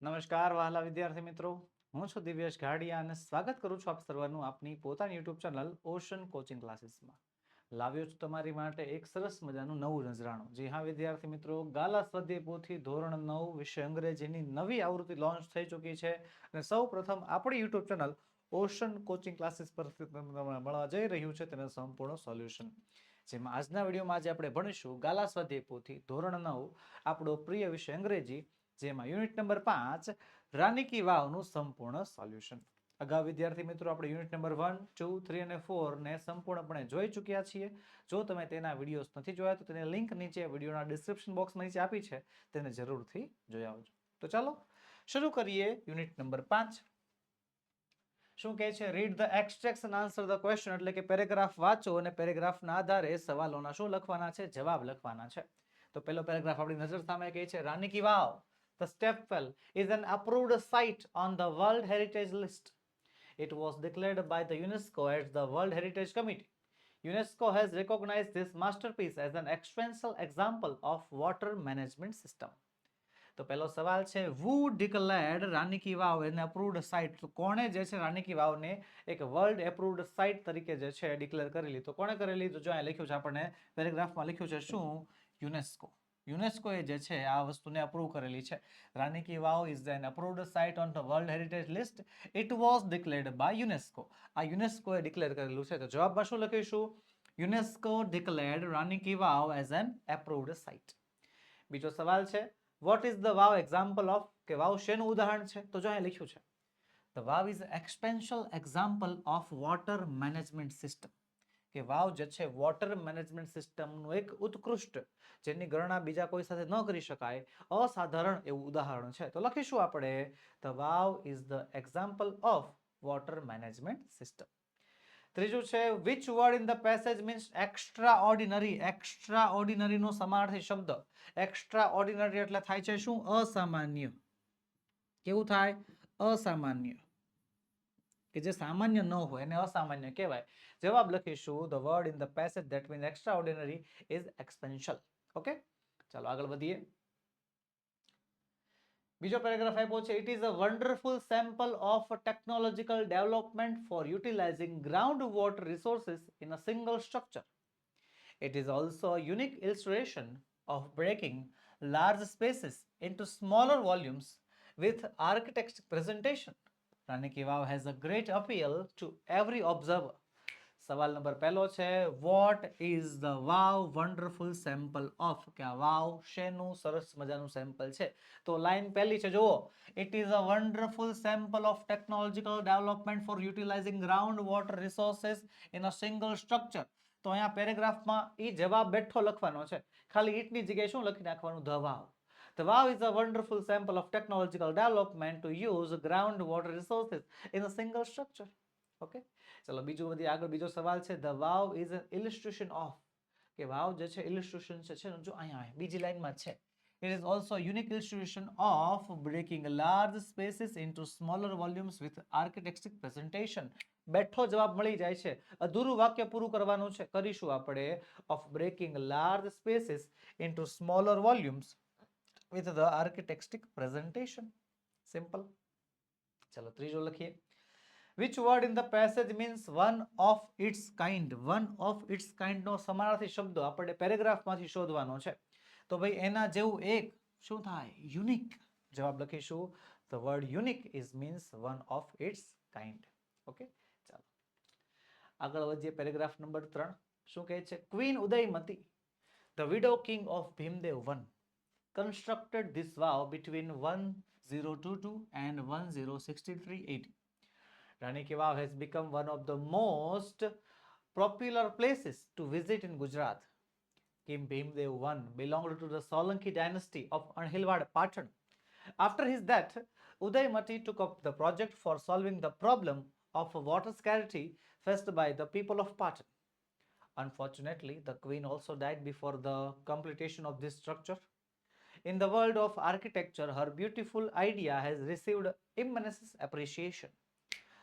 નમસ્કાર વહાલા વિદ્યાર્થી મિત્રો, હું છું દિવ્યેશ ઘાડિયા અને સ્વાગત કરું છું આપ સર્વનું આપની પોતાની યુટ્યુબ ચેનલ ઓશન કોચિંગ ક્લાસીસમાં. લાવ્યો છું તમારી માટે એક સરસ મજાનું નવું નજરાણું. જી હા વિદ્યાર્થી મિત્રો, ગાલા સ્વાધ્યાય પોથી ધોરણ 9 વિષય અંગ્રેજીની નવી આવૃત્તિ લોન્ચ થઈ ચૂકી છે અને સૌ પ્રથમ આપણી YouTube channel ocean coaching classes પરથી તમને મળવા જઈ રહ્યું છે તેનું સંપૂર્ણ સોલ્યુશન. જેમાં આજના વિડીયોમાં આજે આપણે ભણીશું ગાલા સ્વાધ્યાય પોથી ધોરણ 9 આપણો પ્રિય વિષય અંગ્રેજી, જેમાં યુનિટ નંબર 5 રાની કી વાવનું સંપૂર્ણ સોલ્યુશન. અગાઉ વિદ્યાર્થી મિત્રો આપણે યુનિટ નંબર 1, 2, 3 અને 4 ને સંપૂર્ણપણે જોઈ ચૂક્યા છીએ. જો તમે તેના વિડીયોઝ નથી જોયા તો તેની લિંક નીચે વિડીયોના ડિસ્ક્રિપ્શન બોક્સમાં નીચે આપી છે, તેને જરૂરથી જોઈ આવજો. તો ચાલો શરૂ કરીએ યુનિટ નંબર 5. શું કહે છે? Read the extracts and answer the question, એટલે કે પેરેગ્રાફ વાંચો અને પેરેગ્રાફના આધારે સવાલોના શું લખવાના છે, જવાબ લખવાના છે. તો પહેલો પેરેગ્રાફ આપણી નજર સામે કહે છે રાની કી વાવ The Stepwell is an approved site on the World Heritage List. It was declared by the UNESCO as the World Heritage Committee. UNESCO has recognized this masterpiece as an exceptional example of water management system. તો પહેલો સવાલ છે, who declared Rani ki Vav an approved site? તો કોણે જે છે રાની કી વાવને એક world approved site તરીકે જે છે ડિક્લેર કરેલી? તો કોણે કરેલી? તો જો અહીંયા લખ્યું છે, આપણને પેરેગ્રાફમાં લખ્યું છે શું? યુનેસ્કો. યુનેસ્કોએ જે છે આ વસ્તુને અપ્રૂવ કરેલી છે. Rani ki Vav is an approved site on the world heritage list. It was declared by UNESCO. આ યુનેસ્કોએ ડિક્લેર કરેલું છે. તો જવાબમાં શું લખીશું? UNESCO declared Rani ki Vav as an approved site. બીજો સવાલ છે, what is the vav example of? કે વાવ શેનું ઉદાહરણ છે? તો જો અહીંયા લખ્યું છે, the vav is exceptional example of water management system. કે વાવ જે છે વોટર મેનેજમેન્ટ સિસ્ટમનું એક ઉત્કૃષ્ટ, જેની ગણના બીજા કોઈ સાથે ન કરી શકાય, અસાધારણ એવું ઉદાહરણ છે. તો લખીશું આપણે, the vav is the example of water management system. ત્રીજું છે, which word in the passage means extraordinary? extraordinary નો સમાનાર્થી શબ્દ extraordinary એટલે થાય છે શું? અસામાન્ય. કેવું થાય? અસામાન્ય. કે જે સામાન્ય ન હોય એને અસામાન્ય કહેવાય. જવાબ લખીશું, the word in the passage that means extraordinary is exponential. Okay, ચાલો આગળ વધીએ. બીજો પેરેગ્રાફ આપ્યો છે, it is a wonderful sample of technological development for utilizing groundwater resources in a single structure. It is also a unique illustration of breaking large spaces into smaller volumes with architecture presentation. Rani Ki Vav has a great appeal to every observer. સવાલ નંબર પહેલો છે, what is the vav wonderful sample of? કે આ વાવ શેનું સરસ મજાનું sample છે? તો લાઈન પહેલી છે, જુઓ, it is a wonderful sample of technological development for utilizing ground water resources in a single structure. તો અહીંયા પેરેગ્રાફમાં એ જવાબ બેઠો લખવાનો છે, ખાલી ઈટની જગ્યાએ શું લખી નાખવાનું? The vav. The wow is a wonderful sample of technological development to use groundwater resources in a single structure. Okay, ચલો બીજું બધી આગળ બીજો સવાલ છે, the wow is an illustration of? કે વાવ જે છે illustration છે જો અહીંયા બીજી લાઈનમાં છે, it is also a unique illustration of breaking large spaces into smaller volumes with architectic presentation. બેઠો જવાબ મળી જાય છે, અધૂરું વાક્ય પૂરું કરવાનું છે, કરીશું આપણે, of breaking large spaces into smaller volumes with the architectic presentation. Simple. ચલો ત્રીજો લખીએ, which word in the passage means one of its kind? one of its kind નો સમાનાર્થી શબ્દ આપણે પેરેગ્રાફમાંથી શોધવાનો છે. તો ભાઈ એના જેવું એક શું થાય? યુનિક. જવાબ લખીશું, the word unique is means one of its kind. Okay, ચાલો આગળ વધીએ. પેરેગ્રાફ નંબર 3 શું કહે છે? Queen Udayamati, the widow king of Bhimdev I, constructed this vow between 1022 and 1063 AD. Rani Ki Vav has become one of the most popular places to visit in Gujarat. King Bhimdev I belonged to the Solanki dynasty of Anhilwad Patan. After his death, Udaymati took up the project for solving the problem of water scarcity faced by the people of Patan. Unfortunately, the queen also died before the completion of this structure. In the world of architecture, her beautiful idea has received immense appreciation.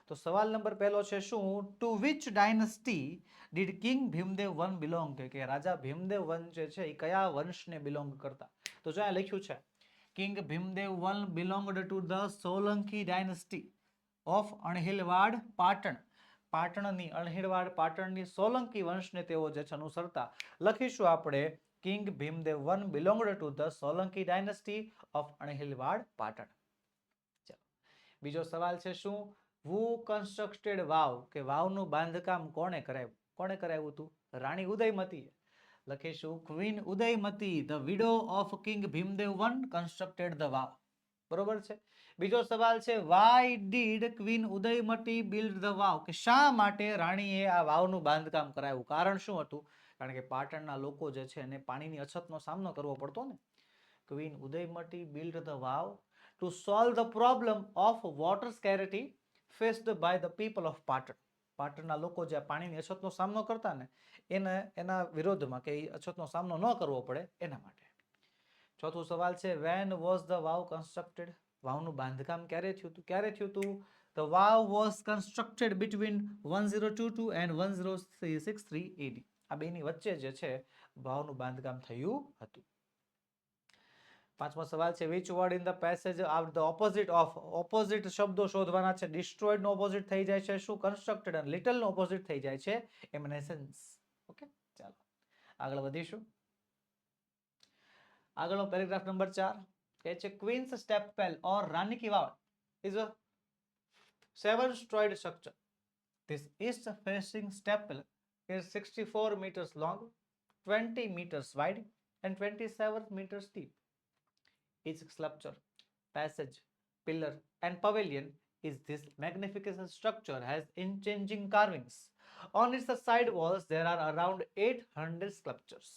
તો સવાલ નંબર પહેલો છે શું? Two which dynasty did king Bhimdev one belong? કે રાજા Bhimdev one જે છે એ કયા વંશને બિલોંગ કરતા? તો જો અહીંયા લખ્યું છે king Bhimdev one belonged to the Solanki dynasty of Anhilwad Patan. પાટણની અણહિલવાડ પાટણની સોલંકી વંશને તેઓ જે છે અનુસરતા. લખીશું આપણે king Bhimdev one belonged to the Solanki dynasty of Anhilwad Patan. ચાલો બીજો સવાલ છે શું? હુ કન્સ્ટ્રક્ટેડ વાવ, કે વાવનું બાંધકામ કોણે કરાવ્યું હતું? રાણી ઉદયમતીએ. લખીશું queen Udaymati, the widow of king Bhimdev one constructed the vav. બરોબર છે. બીજો સવાલ છે why did queen Udaymati build the vav, કે શા માટે રાણીએ આ વાવનું બાંધકામ કરાવ્યું? કારણ શું હતું? કારણ કે પાટણના લોકો જે છે એને પાણીની અછતનો સામનો કરવો પડતો ને. Queen Udaymati build the vav to solve the problem of water scarcity faced by the people of Patan. પાટણના લોકો જે પાણીની અછતનો સામનો કરતા ને એના વિરોધમાં, કે અછતનો સામનો ન કરવો પડે એના માટે. ચોથું સવાલ છે when was the vav constructed? વાવનું બાંધકામ ક્યારે થયું હતું? The Vav was constructed between 1022 and 1063 AD. આ બેની વચ્ચે જે છે વાવનું બાંધકામ થયું હતું. પાંચમો સવાલ છે which word in the passage are the opposite of? Opposite શબ્દો શોધવાના છે. destroyed નો ઓપોઝિટ થઈ જાય છે શું? constructed. અને little નો ઓપોઝિટ થઈ જાય છે eminence. ઓકે, ચાલો આગળ વધીશું. આગળનો પેરેગ્રાફ નંબર 4 કહે છે queen's stepwell or Rani ki Vav is a 7-storied structure. This east facing stepwell is 64 meters long, 20 meters wide and 27 meters deep. Each sculpture, passage, pillar and pavilion is this magnificent structure has unchanging carvings. On its side walls there are around 800 sculptures.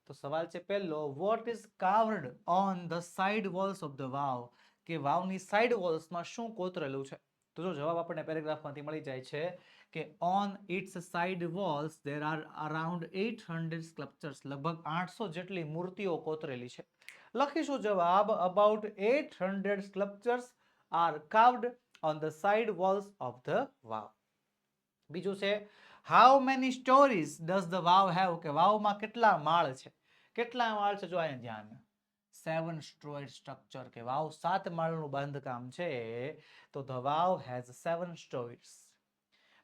તો સવાલ છે પહેલો, what is carved on the side walls of the વાવ, કે વાવની side વોલ્સમાં શું કોતરેલું છે? તો જો જવાબ આપણને પેરેગ્રાફમાંથી મળી જાય છે કે on its side walls there are around 800 sculptures. લગભગ 800 જેટલી મૂર્તિઓ કોતરેલી છે. લખીશું જવાબ about 800 sculptures are carved on the side walls of the વાવ. બીજું છે how many stories does the Vav have, કે વાવમાં કેટલા માળ છે? કેટલા માળ છે? જો અહીંયા ધ્યાન, 7-storied structure, કે વાવ 7 માળનું બાંધકામ છે. તો the વાવ has 7 stories.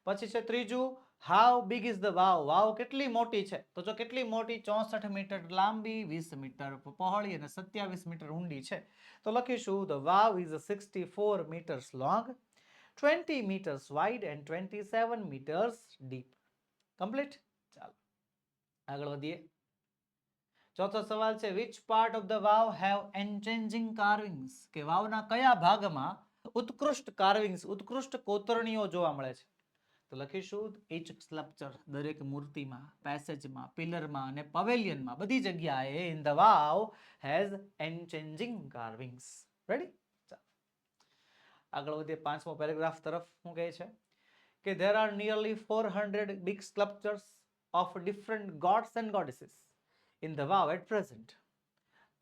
પછી છે ત્રીજું how big is the વાવ, વાવ કેટલી મોટી છે? તો જો કેટલી મોટી? 64 મીટર લાંબી, 20 મીટર પહોળી અને 27 મીટર ઊંડી છે. તો લખીશું the Vav is 64 meters long, 20 meters wide and 27 meters deep. Complete. ચાલો આગળ વધીએ. ચોથો સવાલ છે which part of the Vav have unchanging carvings, કે વાવના કયા ભાગમાં ઉત્કૃષ્ટ કાર્વિંગ્સ, ઉત્કૃષ્ટ કોતરણીઓ જોવા મળે છે? તો લખીશું each sculpture, દરેક મૂર્તિમાં, પેસેજમાં, પિલરમાં અને પવેલિયનમાં, બધી જગ્યાએ in the vav has unchanging carvings. Ready? આગળ વધીએ 5મો પેરેગ્રાફ તરફ. શું કહે છે કે there are nearly 400 big sculptures of different gods and goddesses in the Vav at present.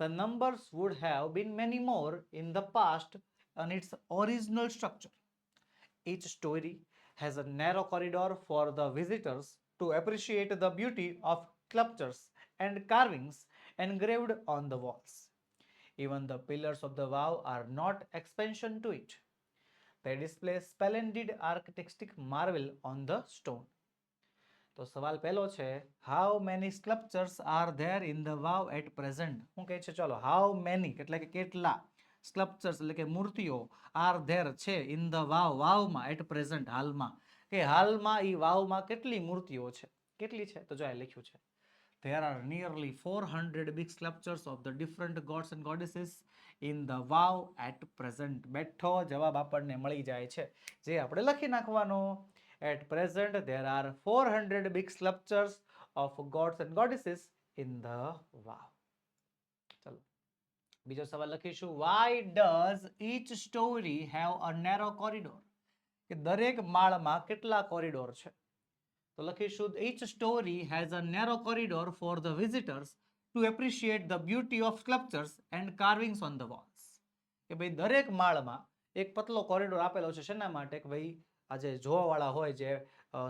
The numbers would have been many more in the past on its original structure. Each story has a narrow corridor for the visitors to appreciate the beauty of sculptures and carvings engraved on the walls. Even the pillars of the Vav are not expansion to it. They display splendid architectic marvel on the stone. તો સવાલ પહેલો છે how many sculptures are there in the Vav at present? શું કહે છે? ચલો how many એટલે કે કેટલા, સ્કલ્પચર્સ એટલે કે મૂર્તિઓ, આર ધેર છે, ઇન ધ વાવ વાવમાં, એટ પ્રેઝન્ટ હાલમાં, કે હાલમાં ઈ વાવમાં કેટલી મૂર્તિઓ છે? કેટલી છે? તો જો આ લખ્યું છે there are nearly 400 big sculptures of the different gods and goddesses in the Vav at present. બેઠો જવાબ આપણને મળી જાય છે, જે આપણે લખી નાખવાનો. at present there are 400 big sculptures of gods and goddesses in the વાવ. ચલો બીજો સવાલ લખીશું why does each story have a narrow corridor, કે દરેક માળમાં કેટલા કોરિડોર છે? તો લખીશું each story has a narrow corridor for the visitors to appreciate the beauty of sculptures and carvings on the walls. કે ભાઈ દરેક માળમાં એક પતલો કોરિડોર આપેલો છે. શેના માટે? કે ભાઈ આ જે જોવાવાળા હોય, જે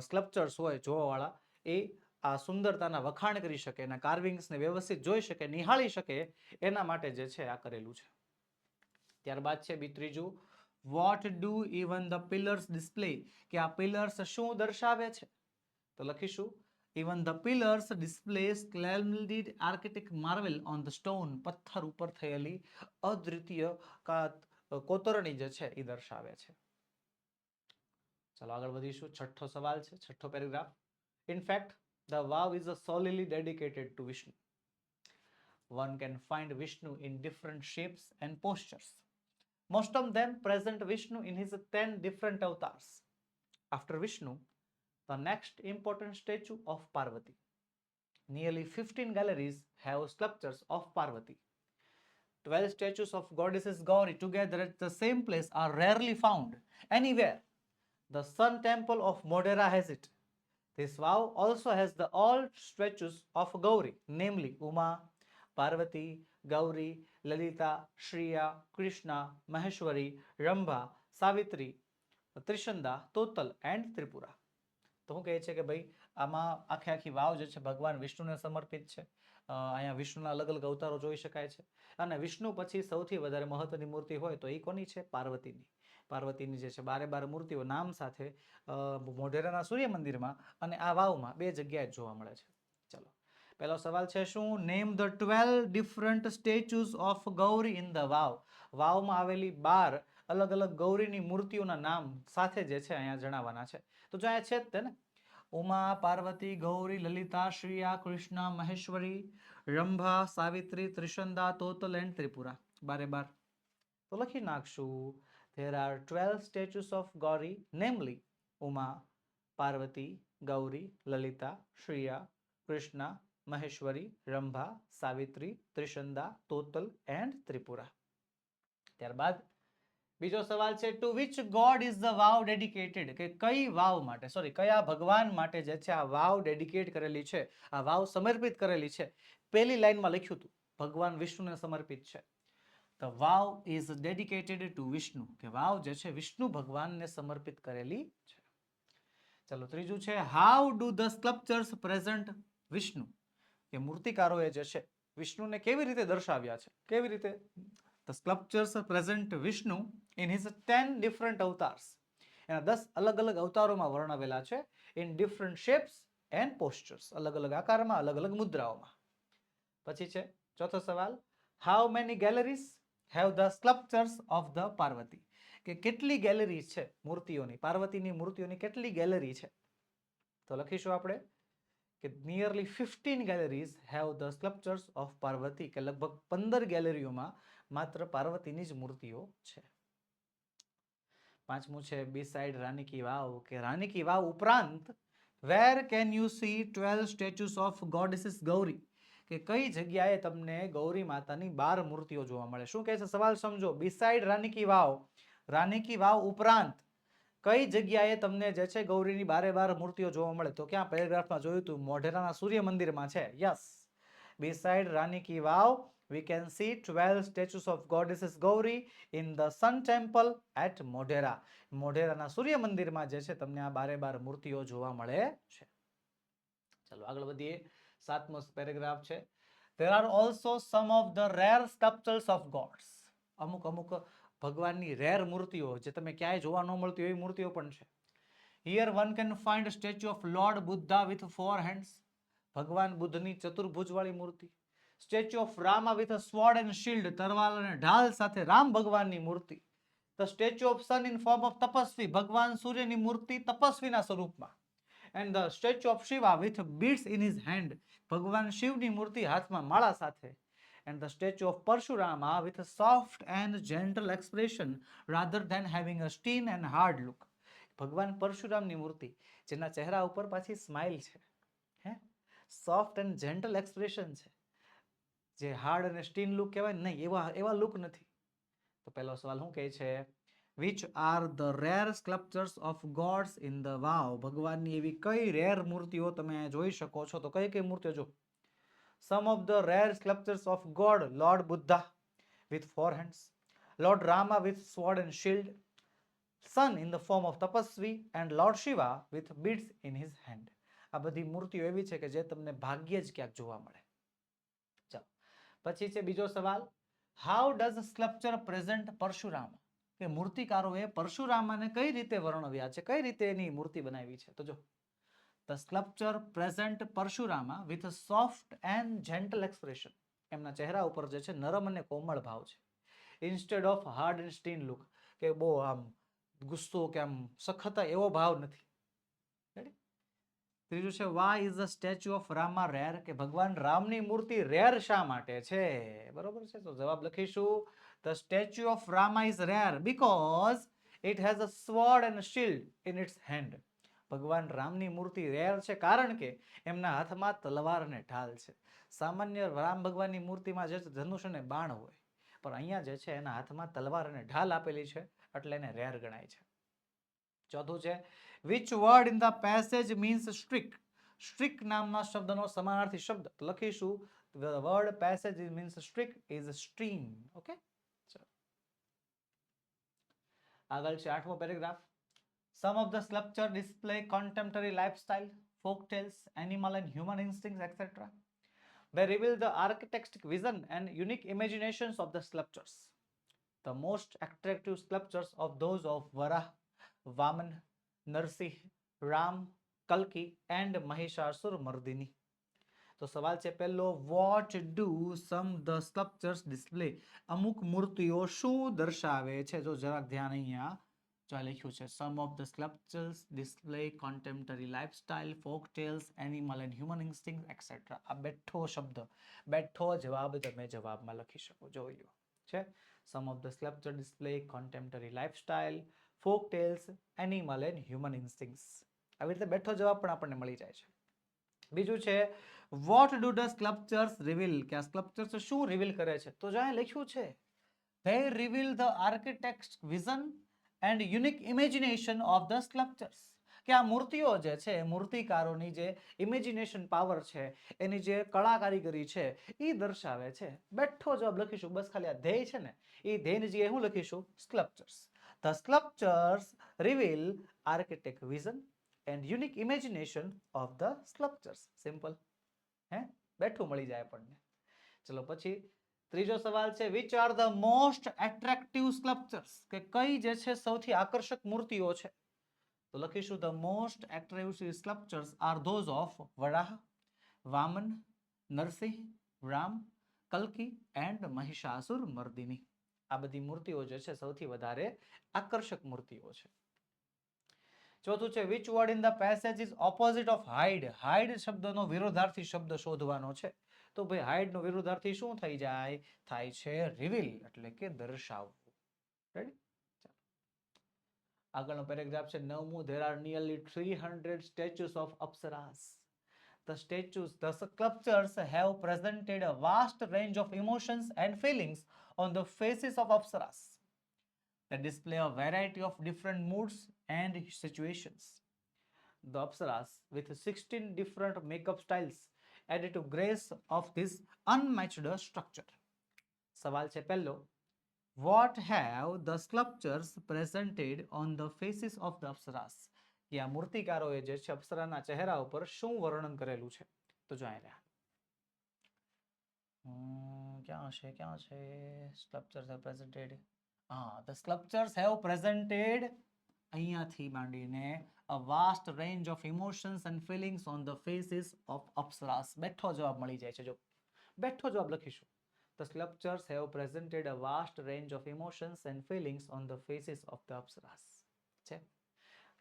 સ્કલ્પચર્સ હોય જોવાવાળા, એ આ સુંદરતાના વખાણ કરી શકે, એના કાર્વિંગ્સને વ્યવસ્થિત જોઈ શકે, નિહાળી શકે, એના માટે જે છે આ કરેલું છે. ત્યારબાદ છે ત્રીજું, what do even the pillars display, કે આ પિલર્સ શું દર્શાવે છે? તો લખીશું even the pillars display splendid architect marvel on the stone, પથ્થર ઉપર થયેલી અદ્વિતીય કોતરણી જે છે એ દર્શાવે છે. ચાલો આગળ વધીશું. છઠ્ઠો સવાલ છે, છઠ્ઠો paragraph. In fact the vav is solely dedicated to Vishnu. One can find Vishnu in different shapes and postures. Most of them present Vishnu in his 10 different avatars. After Vishnu, the next important statue of Parvati. Nearly 15 galleries have sculptures of Parvati. 12 statues of goddesses Gauri together at the same place are rarely found anywhere. The Sun Temple of Modhera has it. This vow also has the old statues of Gauri, namely Uma, Parvati, Gauri, Lalita, Shriya, Krishna, Maheshwari, Rambha, Savitri, Trishanda, Total and Tripura. તો હું કહે છે કે ભાઈ આમાં આખી વાવ જે છે ભગવાન વિષ્ણુને સમર્પિત છે. અહીંયા વિષ્ણુના અલગ અલગ અવતારો જોઈ શકાય છે. અને વિષ્ણુ પછી સૌથી વધારે મહત્વની મૂર્તિ હોય તો એ કોની છે? પાર્વતીની. પાર્વતીની જે છે 12 મૂર્તિઓ નામ સાથે મોઢેરાના સૂર્ય મંદિરમાં અને આ વાવમાં બે જગ્યાએ જોવા મળે છે. ચલો પહેલો સવાલ છે શું? Name the 12 different statues of Gauri in the vav. વાવમાં આવેલી 12 અલગ અલગ ગૌરીની મૂર્તિઓના નામ સાથે જે છે અહીંયા જણાવવાના છે. તો જો અહીંયા છે જ તે ને, ઉમા, પાર્વતી, ગૌરી, લલિતા, શ્રીયા, કૃષ્ણ, મહેશ્વરી, રંભા, સાવિત્રી, ત્રિશંદા, તોતલ એન્ડ ત્રિપુરા. 12 તો લખી નાખશું. There are 12 statues of Gauri, namely Uma, Parvati, Gauri, Lalita, Shriya, Krishna, Maheshwari, Rambha, Savitri, Trishanda, Total and Tripura. ત્યારબાદ બીજો સવાલ છે to which god is the vav dedicated, કે કઈ વાવ માટે, કયા ભગવાન માટે જે છે આ વાવ ડેડિકેટ કરેલી છે, આ વાવ સમર્પિત કરેલી છે. પહેલી લાઈનમાં લખ્યું હતું ભગવાન વિષ્ણુને સમર્પિત છે. The vow is dedicated to Vishnu, કે વાવ જે છે વિષ્ણુ ભગવાનને સમર્પિત કરેલી છે. ચલો ત્રીજું છે how do the sculptures present Vishnu, કે મૂર્તિકારોએ જે છે વિષ્ણુને કેવી રીતે દર્શાવ્યા છે, કેવી રીતે? The sculptures present Vishnu in his 10 different avatars. એના 10 અલગ અલગ અવતારોમાં વર્ણવેલા છે. in different shapes and postures, અલગ અલગ આકારમાં, અલગ અલગ મુદ્રાઓમાં. પછી છે ચોથો સવાલ, how many galleries have the sculptures of the Parvati, કે કેટલી ગેલેરી છે મૂર્તિઓની, પાર્વતીની મૂર્તિઓની કેટલી ગેલેરી છે? તો લખીશું આપણે કે nearly 15 galleries have the sculptures of Parvati, કે લગભગ 15 ગેલેરીઓમાં માત્ર પાર્વતીની જ મૂર્તિઓ છે. પાંચમું છે beside રાની કી વાવ, કે રાની કી વાવ ઉપરાંત where can you see 12 statues of goddesses Gauri, કે કઈ જગ્યાએ તમને ગૌરી માતાની 12 મૂર્તિઓ જોવા મળે? શું કહે છે સવાલ સમજો. બિસાઇડ રાની કી વાવ, રાની કી વાવ ઉપરાંત કઈ જગ્યાએ તમને જે છે ગૌરીની 12 મૂર્તિઓ જોવા મળે? તો ક્યાં પેરેગ્રાફમાં જોયું હતું? મોઢેરાના સૂર્ય મંદિરમાં છે. Yes, beside Rani ki Vav we can see 12 statues of goddesses Gauri in the Sun Temple at Modhera. મોઢેરાના સૂર્ય મંદિરમાં જે છે તમને આ 12 મૂર્તિઓ જોવા મળે છે. ચલો આગળ વધીએ. 7મો પેરેગ્રાફ છે. There are also some of the rare sculptures of gods. અમુક ભગવાનની રેર મૂર્તિઓ જે તમે ક્યાંય જોવા ન મળતી એવી મૂર્તિઓ પણ છે. Here one can find a statue of Lord Buddha with 4 hands. ભગવાન બુદ્ધની ચતુર્ભુજવાળી મૂર્તિ. Statue of Rama with a sword and shield, તરવાલ અને ઢાલ સાથે રામ ભગવાનની મૂર્તિ. The statue of sun in form of Tapasvi, ભગવાન સૂર્યની મૂર્તિ તપસ્વીના સ્વરૂપમાં. And the statue of Shiva with beads in his hand, ભગવાન શિવની મૂર્તિ હાથમાં માળા સાથે. And the statue of Parshurama with a soft and gentle expression rather than having a stern and hard look. ભગવાન પરશુરામની મૂર્તિ જેના ચહેરા ઉપર પાછી સ્માઇલ છે, હે, સોફ્ટ એન્ડ જેન્ટલ એક્સપ્રેશન છે, જે હાર્ડ અને સ્ટીન લુક કહેવાય નહીં એવા લુક નથી. તો પહેલો સવાલ શું કહે છે? Which are the rare sculptures of gods in the vow? ભગવાનની એવી કઈ રેર મૂર્તિઓ તમે જોઈ શકો છો? તો કઈ મૂર્તિઓ જો? Some of the rare sculptures of God, Lord Buddha with 4 hands, Lord Rama with sword and shield, sun in the form of tapasvi, and Lord Shiva with beads in his hand. આ બધી મૂર્તિઓ એવી છે કે જે તમને ભાગ્યે જ ક્યાંક જોવા મળે. ચાલો પછી છે બીજો સવાલ. How does sculpture present Parshuram, કે મૂર્તિકારોએ પરશુરામાને કઈ રીતે વર્ણવ્યા છે, કઈ રીતે એની મૂર્તિ બનાવી છે. તો જો the sculpture present Parashurama with soft and gentle expression, એમના ચહેરા ઉપર જે છે નરમ અને કોમળ ભાવ છે. Instead of hard and stern look, કે બહુ આમ ગુસ્સો કે આમ સખત એવો ભાવ નથી. ત્રીજું છે why is the statue of Rama rare, કે ભગવાન રામની મૂર્તિ રેર શા માટે છે. બરોબર છે, તો જવાબ લખીશું the statue of Rama is rare because it has a sword and shield in its hand. ભગવાન રામની મૂર્તિ રેર છે કારણ કે એમના હાથમાં તલવાર અને ઢાલ છે. સામાન્ય રામ ભગવાનની મૂર્તિમાં જે ધનુષ અને બાણ હોય, પણ અહીંયા જે છે એના હાથમાં તલવાર અને ઢાલ આપેલી છે એટલે એને રેર ગણાય છે. ચોથું છે which word in the passage means strict. strict નામના શબ્દનો સમાનાર્થી શબ્દ લખીશું the word passage means strict is stream. Okay, આગળ છે 8મો paragraph. some of the sculpture display contemporary lifestyle, folk tales, animal and human instincts, etc. they reveal the architectic vision and unique imaginations of the sculptures. The most attractive sculptures of those of Varaha, Vaman, Narasimha, Ram, કલ્કી and Mahishasura Mardini. તો સવાલ છે પહેલો, what do some the sculptures display, અમુક મૂર્તિઓ શું દર્શાવે છે. જો જરાક ધ્યાન અહીંયા જો લખ્યું છે some of the sculptures display contemporary lifestyle, folk tales, animal and human instinct etcetera. આ બેઠો શબ્દ, બેઠો જવાબ તમે જવાબમાં લખી શકો. જોઈ લો છે some of the sculpture display contemporary lifestyle, folk tales, animal and human instincts. આવી રીતે બેઠો જવાબ પણ આપણને મળી જાય છે. બીજું છે what do the sculptures reveal, કે આ સ્કલ્પચર્સ શું રિવીલ કરે છે. તો જ્યાં લખ્યું છે they reveal the architect's vision and unique imagination of the sculptures, કે આ મૂર્તિઓ જે છે મૂર્તિકારોની જે ઇમેજિનેશન પાવર છે, એની જે કળા કારીગરી છે એ દર્શાવે છે. બેઠો જવાબ લખીશું, બસ ખાલી આ ધ્યેય છે ને એ ધ્યેયની જગ્યાએ શું લખીશું sculptures. The sculptures reveal architect vision and unique imagination of the sculptures. Simple. હે, બેઠું મળી જાય આપણને. ચલો પછી ત્રીજો સવાલ છે which are the most attractive sculptures, કે કઈ જે છે સૌથી આકર્ષક મૂર્તિઓ છે. તો લખીશું the most attractive sculptures are those of Varaha, Vaman, Narasimha, Ram, કલ્કી and Mahishasur Mardini. આ બધી મૂર્તિઓ જે છે સૌથી વધારે આકર્ષક મૂર્તિઓ છે. ચોથું છે which word in the passage is opposite of hide. hide શબ્દનો વિરોધાર્થી શબ્દ શોધવાનો છે. તો ભાઈ હાઇડ નો વિરોધાર્થી શું થઈ જાય, થાય છે રિવીલ, એટલે કે દર્શાવવું. રેડી, આગળનો પેરેગ્રાફ છે 9મું. there are nearly 300 statues of apsaras. The sculptures have presented a vast range of emotions and feelings on the faces of apsaras. They display a variety of different moods and situations. The apsaras, with 16 different makeup styles, added to grace of this unmatched structure. સવાલ છે પહેલો, what have the sculptures presented on the faces of the apsaras, કે આ મૂર્તિકારોએ જે છે અપ્સરાના ચહેરા ઉપર શું વર્ણન કરેલું છે. તો જો અહીંયા ક્યાં છે sculptures have presented, the sculptures have presented અહીંયાથી માંડીને a vast range of emotions and feelings on the faces of apsaras. બેઠો જવાબ મળી જાય છે. જો બેઠો જવાબ લખીશું the sculptures have presented a vast range of emotions and feelings on the faces of the apsaras. છે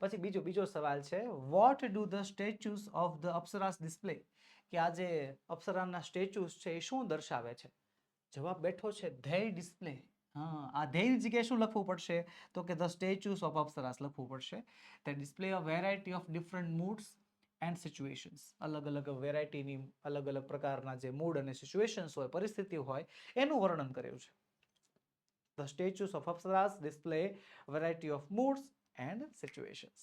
પછી બીજો સવાલ છે what do the statues of the apsaras display, કે આ જે અપ્સરાના સ્ટેચ્યુસ છે એ શું દર્શાવે છે. જવાબ બેઠો છે they display. આ ધ્યેયની જગ્યાએ શું લખવું પડશે, તો કે the statues of apsaras લખવું પડશે. they display a variety of different moods and situations. અલગ અલગ વેરાયટીની અલગ અલગ પ્રકારના જે મૂડ અને સિચ્યુએશન્સ હોય, પરિસ્થિતિ હોય એનું વર્ણન કર્યું છે. the statues of apsaras display variety of moods and situations.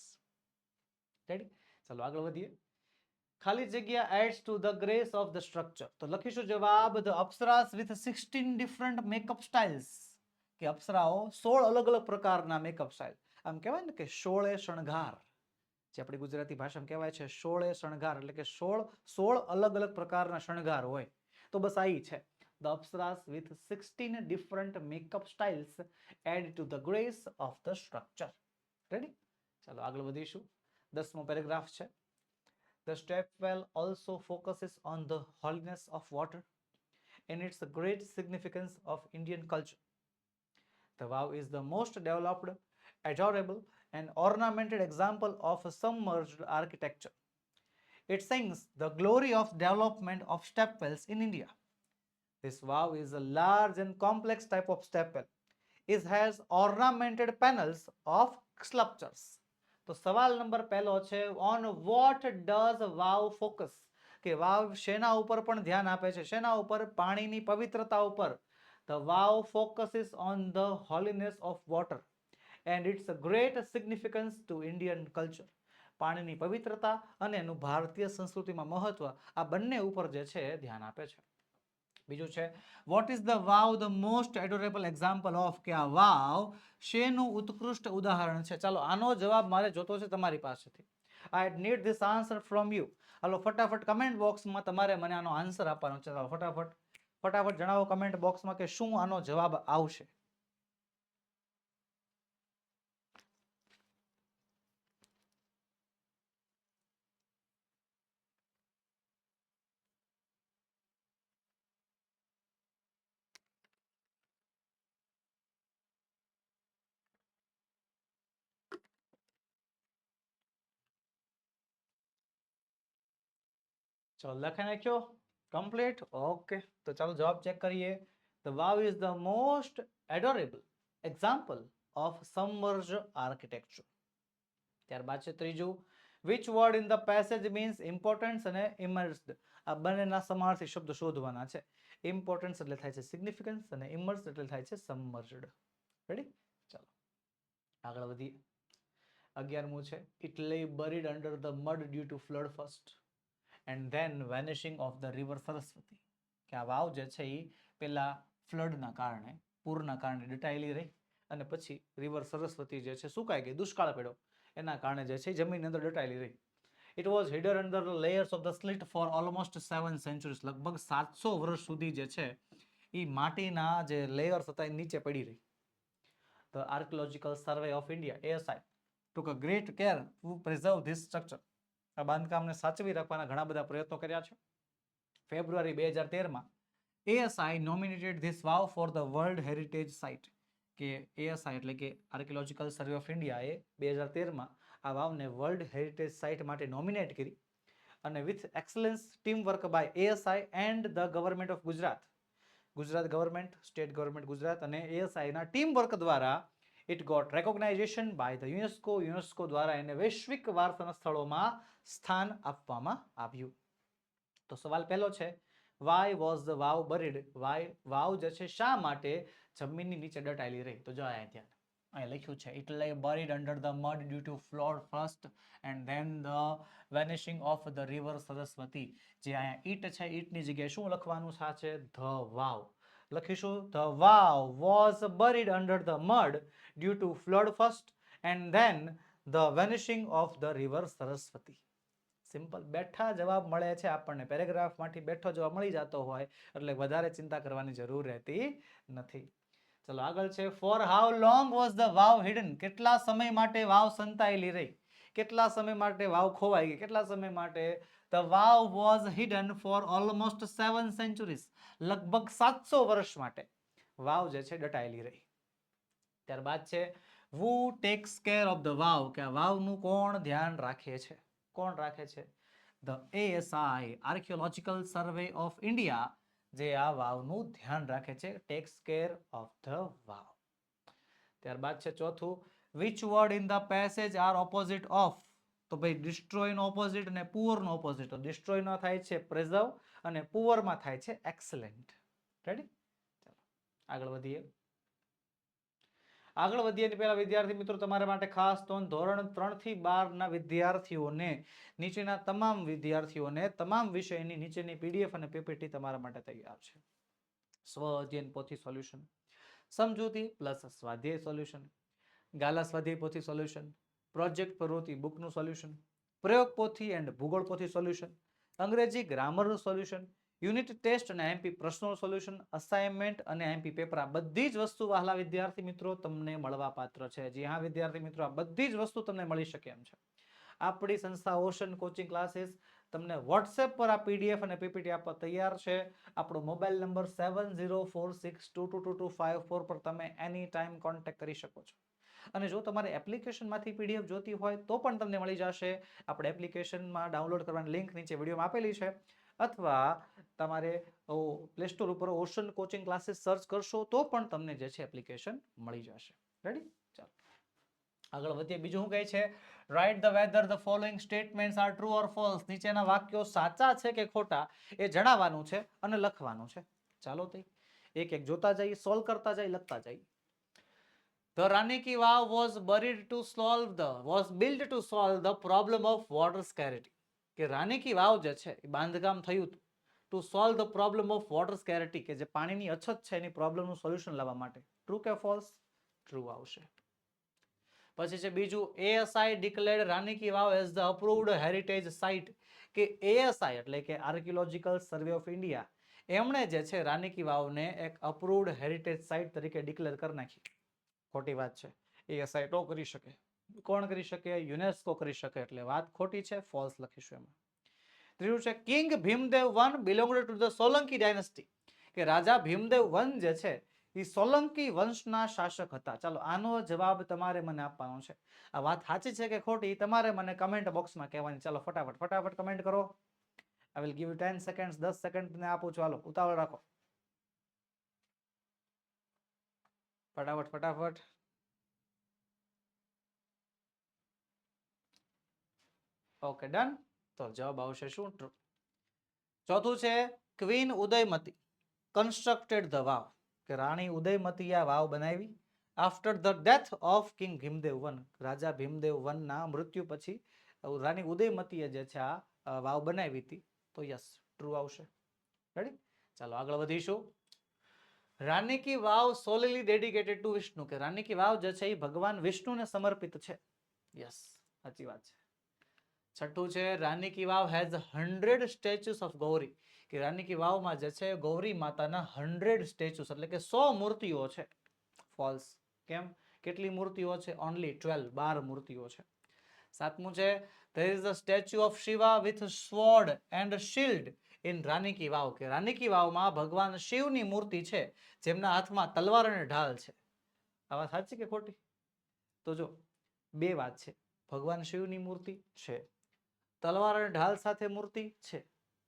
Ready, ચાલો આગળ વધીએ. ખાલી જગ્યા adds to the grace of the structure. તો લખીશું જવાબ the apsaras with 16 different makeup styles, કે અપ્સરાઓ 16 અલગ અલગ પ્રકારના મેકઅપ સ્ટાઇલ. આમ કહેવાય ને કે 16 શણગાર, જે આપણી ગુજરાતી ભાષામાં કહેવાય છે 16 શણગાર, એટલે કે 16 અલગ અલગ પ્રકારના શણગાર હોય. તો બસ આ છે The Apsaras with 16 different makeup styles add to the grace of the structure. Ready? ચાલો આગળ વધીશું. 10મો પેરેગ્રાફ છે. The stepwell also focuses on the holiness of water and its great significance of Indian culture. The vow is the most developed, adorable, and ornamented example of submerged architecture. It sings the glory of development of stepwells in India. This vow is a large and complex type of stepwell. It has ornamented panels of sculptures. તો સવાલ નંબર પહેલો છે, on what does vow focus? કે વાવ શેના ઉપર પણ ધ્યાન આપે છે? શેના ઉપર? પાણીની પવિત્રતા ઉપર. The vow focuses on the holiness of water and its great significance to Indian culture. પાણીની પવિત્રતા અને એનું ભારતીય સંસ્કૃતિમાં મહત્વ, આ બંને ઉપર જે છે ધ્યાન આપે છે. બીજું છે, what is the vow the most adorable example of? કે આ વાવ શેનું ઉત્કૃષ્ટ ઉદાહરણ છે? ચાલો આનો જવાબ મારે જોતો છે તમારી પાસેથી. I need this answer from you. હાલો ફટાફટ કમેન્ટ બોક્સમાં તમારે મને આનો આન્સર આપવાનો છે. ચાલો ફટાફટ જણાવો કમેન્ટ બોક્સમાં કે શું આનો જવાબ આવશે. ચલો લખી નાખ્યો કમ્પ્લીટ. ઓકે, તો ચાલો જવાબ ચેક કરીએ. The vow is the most adorable example of submerged architecture. ત્યારબાદ છે ત્રીજું, which word in the passage means importance અને immersed? આ બંનેના સમાર્થી શબ્દ શોધવાના છે. ઇમ્પોર્ટન્સ એટલે થાય છે સિગ્નિફિકન્સ અને ઇમર્સ એટલે થાય છે સબમર્જ્ડ. રેડી? ચાલો આગળ વધીએ. 11મું છે, it lay buried under the mud due to flood first and then vanishing of the river Saraswati. કે આ વાવ જે છે એ પેલા ફ્લડના કારણે, પૂરના કારણે દટાયેલી રહી અને પછી રિવર સરસ્વતી જે છે સુકાઈ ગઈ, દુષ્કાળ પડ્યો, એના કારણે જે છે જમીન અંદર દટાયેલી રહી. It was hidden under the layers of the slit for almost 7 centuries. લગભગ 700 વર્ષ સુધી જે છે એ માટીના જે લેયર્સ હતા એ નીચે પડી રહી. The Archaeological Survey of India, ASI, took a great care to preserve this structure. આ બાંધકામને સાચવી રાખવાના ઘણા બધા પ્રયત્નો કર્યા છે. ફેબ્રુઆરી 2013માં ASI nominated this vow for the World Heritage Site. કે ASI એટલે કે આર્કિયોલોજીકલ સર્વે ઓફ ઇન્ડિયાએ 2013માં આ વાવને વર્લ્ડ હેરિટેજ સાઇટ માટે નોમિનેટ કરી અને with excellence team work by ASI and the government of Gujarat, Gujarat government, state government Gujarat અને ASIના ટીમ વર્ક દ્વારા it got recognition by the UNESCO. UNESCO દ્વારા એને વૈશ્વિક વારસાના સ્થળોમાં સ્થાન આપવામાં આવ્યું. તો સવાલ પહેલો છે, why was the vow buried? વાવ જે છે શા માટે જમીનની નીચે દટાયેલી રહી? તો જો અહીંયા લખ્યું છે, it lay buried under the mud due to flood first and then the vanishing of the river Saraswati. જે અહીંયા ઈટ છે, ઈટની જગ્યાએ શું લખવાનું છે? the vow લખીશું. the vow was buried under the mud due to flood first and then the vanishing of the river Saraswati. Simple. બેઠા જવાબ મળે છે આપણને, પેરેગ્રાફમાંથી બેઠો જવાબ મળી જતો હોય એટલે વધારે ચિંતા કરવાની જરૂર રહેતી નથી. ચલો આગળ છે, for how long was the vav hidden? કેટલા સમય માટે વાવ સંતાયેલી રહી? કેટલા સમય માટે વાવ ખોવાઈ ગઈ? કેટલા સમય માટે? The vav was hidden for almost 7 centuries. લગભગ 700 વર્ષ માટે વાવ જે છે દટાયેલી રહી. ત્યારબાદ છે, who takes care of the vow? કે આ વાવનું કોણ ધ્યાન રાખે છે? કોણ રાખે છે? The ASI, Archaeological Survey of India, જે આ વાવનું ધ્યાન રાખે છે, takes care of the vow. ત્યારબાદ છે ચોથું, which word in the passage are opposite of? તો ભાઈ destroy નો opposite અને poor નો opposite. તો destroy નો થાય છે preserve અને poor માં થાય છે excellent. રેડી? ચાલો આગળ વધીએ. આગળ વધીએ પહેલા વિદ્યાર્થી મિત્રો તમારા માટે ખાસ તો ધોરણ 3 થી 12 ના વિદ્યાર્થીઓને, નીચેના તમામ વિદ્યાર્થીઓને તમામ વિષયની નીચેની PDF અને PPT તમારા માટે તૈયાર છે. સ્વ અધ્યયન પોથી સોલ્યુશન, સમજૂતી પ્લસ સ્વાધ્યાય સોલ્યુશન, ગાલા સ્વાધ્યાય પોથી સોલ્યુશન, પ્રોજેક્ટ પ્રવૃત્તિ બુકનું સોલ્યુશન, પ્રયોગ પોથી એન્ડ ભૂગોળ પોથી સોલ્યુશન, અંગ્રેજી ગ્રામરનું સોલ્યુશન, યુનિટ ટેસ્ટ અને આઈએમપી પ્રશ્નો સોલ્યુશન, અસાઇનમેન્ટ અને આઈએમપી પેપર, આ બધી જ વસ્તુ વહાલા વિદ્યાર્થી મિત્રો તમને મળવા પાત્ર છે. જી હા વિદ્યાર્થી મિત્રો, આ બધી જ વસ્તુ તમને મળી શકે એમ છે. આપણી સંસ્થા ઓશન કોચિંગ ક્લાસીસ તમને વોટ્સએપ પર આ પીડીએફ અને પીપીટી આપવા તૈયાર છે. આપણો મોબાઈલ નંબર 7046222254 પર તમે એની ટાઈમ કોન્ટેક્ટ કરી શકો છો. અને જો તમારે એપ્લિકેશનમાંથી પીડીએફ જોતી હોય તો પણ તમને મળી જશે. આપણે એપ્લિકેશનમાં ડાઉનલોડ કરવાની લિંક નીચે વિડીયોમાં આપેલી છે, અથવા તમારે પ્લે સ્ટોર ઉપર ઓશન કોચિંગ ક્લાસીસ સર્ચ કરશો તો પણ તમને જે છે એપ્લિકેશન મળી જશે. રેડી? ચાલો આગળ વધીએ. બીજું શું કહે છે? Write the whether the following statements are true or false. નીચેના વાક્યો સાચા છે કે ખોટા એ જણાવવાનું છે અને લખવાનું છે. ચાલો તે એક એક જોતા જઈએ, સોલ્વ કરતા જઈએ, લખતા જઈએ. The Rani Ki Vav was built to solve the problem of water scarcity. કે રાની કી વાવ જે છે એ બાંધકામ થયું હતું to solve the problem of water scarcity, કે જે પાણીની અછત છે એની પ્રોબ્લેમનું સોલ્યુશન લાવવા માટે. ટ્રુ કે ફોલ્સ? ટ્રુ આવશે. પછી છે બીજું, ASI declared Rani ki Vav as the approved heritage site. કે ASI એટલે કે આર્કિયોલોજીકલ સર્વે ઓફ ઇન્ડિયા, એમણે જે છે રાની કી વાવને એક અપ્રુવડ હેરિટેજ સાઇટ તરીકે ડિક્લેર કરી નાખી. ખોટી વાત છે. ASI તો કરી શકે. કોણ કરી શકે? યુનેસ્કો કરી શકે. એટલે વાત ખોટી છે, ફોલ્સ લખીશું એમાં. ત્રીજું છે, king Bhimdev one belonged to the Solanki dynasty. કે રાજા ભીમદેવ વન જે છે એ સોલંકી વંશના શાસક હતા. ચાલો આનો જવાબ તમારે મને આપવાનો છે. આ વાત સાચી છે કે ખોટી તમારે મને કમેન્ટ બોક્સમાં કહેવાની. ચાલો ફટાફટ કમેન્ટ કરો. I will give you 10 seconds. 10 second ને આપું છું. હાલો ઉતાવળ રાખો. ફટાફટ. Okay done. તો જવાબ આવશે શું? ટ્રુ. ચોથું છે, queen Udaymati constructed the vav. કે રાણી ઉદયમતીએ આ વાવ બનાવી after the death of king Bhimdev one. રાજા ભીમદેવ વનના મૃત્યુ પછી રાણી ઉદયમતીએ જે છે આ વાવ બનાવી હતી. તો યસ, ટ્રુ આવશે. રેડી? ચાલો આગળ વધીશું. રાની કી વાવ સોલીલી ડેડિકેટેડ ટુ વિષ્ણુ. કે રાની કી વાવ જે છે એ ભગવાન વિષ્ણુને સમર્પિત છે. યસ, સાચી વાત છે. છઠ્ઠું છે, Rani ki Vav has 100 statues of Gauri. કે રાની કી વાવમાં જે છે ગૌરી માતાના 100 સ્ટેચ્યુસ એટલે કે 100 મૂર્તિઓ છે. ફોલ્સ. કેમ? કેટલી મૂર્તિઓ છે? ઓનલી 12 મૂર્તિઓ છે. સાતમું છે, there is a statue of Shiva with sword and shield in રાની કી વાવ. કે રાની કી વાવમાં ભગવાન શિવની મૂર્તિ છે જેમના હાથમાં તલવાર અને ઢાલ છે. આ વાત સાચી કે ખોટી? તો જો બે વાત છે. ભગવાન શિવની મૂર્તિ છે, તલવાર અને ઢાલ સાથે મૂર્તિ છે,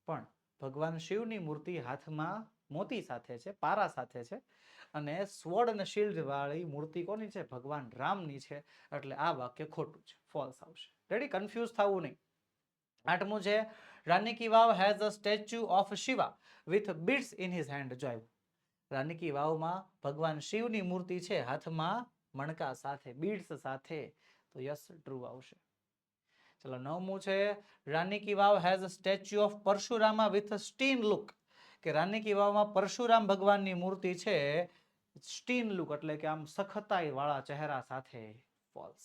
પણ ભગવાન શિવની મૂર્તિ હાથમાં મોતી સાથે છે, પારા સાથે છે, અને સ્વર્ડ અને શિલ્ડ વાળી મૂર્તિ કોની છે? ભગવાન રામની છે. એટલે આ વાક્ય ખોટું છે, ફોલ્સ આવશે. રેડી? કન્ફ્યુઝ થવું નહીં. આઠમું છે, Rani ki Vav has a statue of Shiva with beads in his hand. જોયું? રાની કી વાવમાં ભગવાન શિવની મૂર્તિ છે હાથમાં મણકા સાથે, બીડ્સ સાથે. તો યસ, ટ્રુ આવશે. ચલો નવમું છે, Rani ki Vav has a statue of Parashurama with stern look. કે રાની કી વાવમાં પરશુરામ ભગવાનની મૂર્તિ છે સ્ટીન લુક એટલે કે આમ સખતાઈ વાળા ચહેરા સાથે. ફોલ્સ.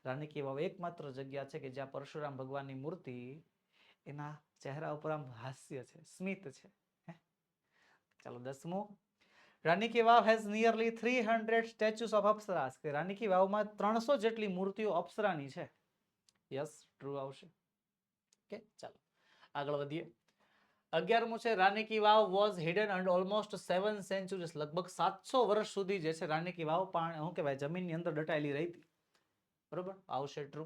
રાની કી વાવ એકમાત્ર જગ્યા છે કે જ્યાં પરશુરામ ભગવાનની મૂર્તિ એના ચહેરા ઉપર આમ હાસ્ય છે, સ્મિત છે. ચાલો 10મું, Rani ki Vav has nearly 300 statues of apsaras. કે રાની કી વાવમાં 300 જેટલી મૂર્તિઓ અપ્સરાની છે. યસ, ટ્રુ આવશે. ઓકે, ચાલો આગળ વધીએ. 11મું છે, Rani ki Vav was hidden under almost 7 centuries. લગભગ 700 વર્ષ સુધી જે છે રાની કી વાવ શું કહેવાય જમીનની અંદર દટાયેલી રહી હતી. બરોબર, આવશે ટ્રુ.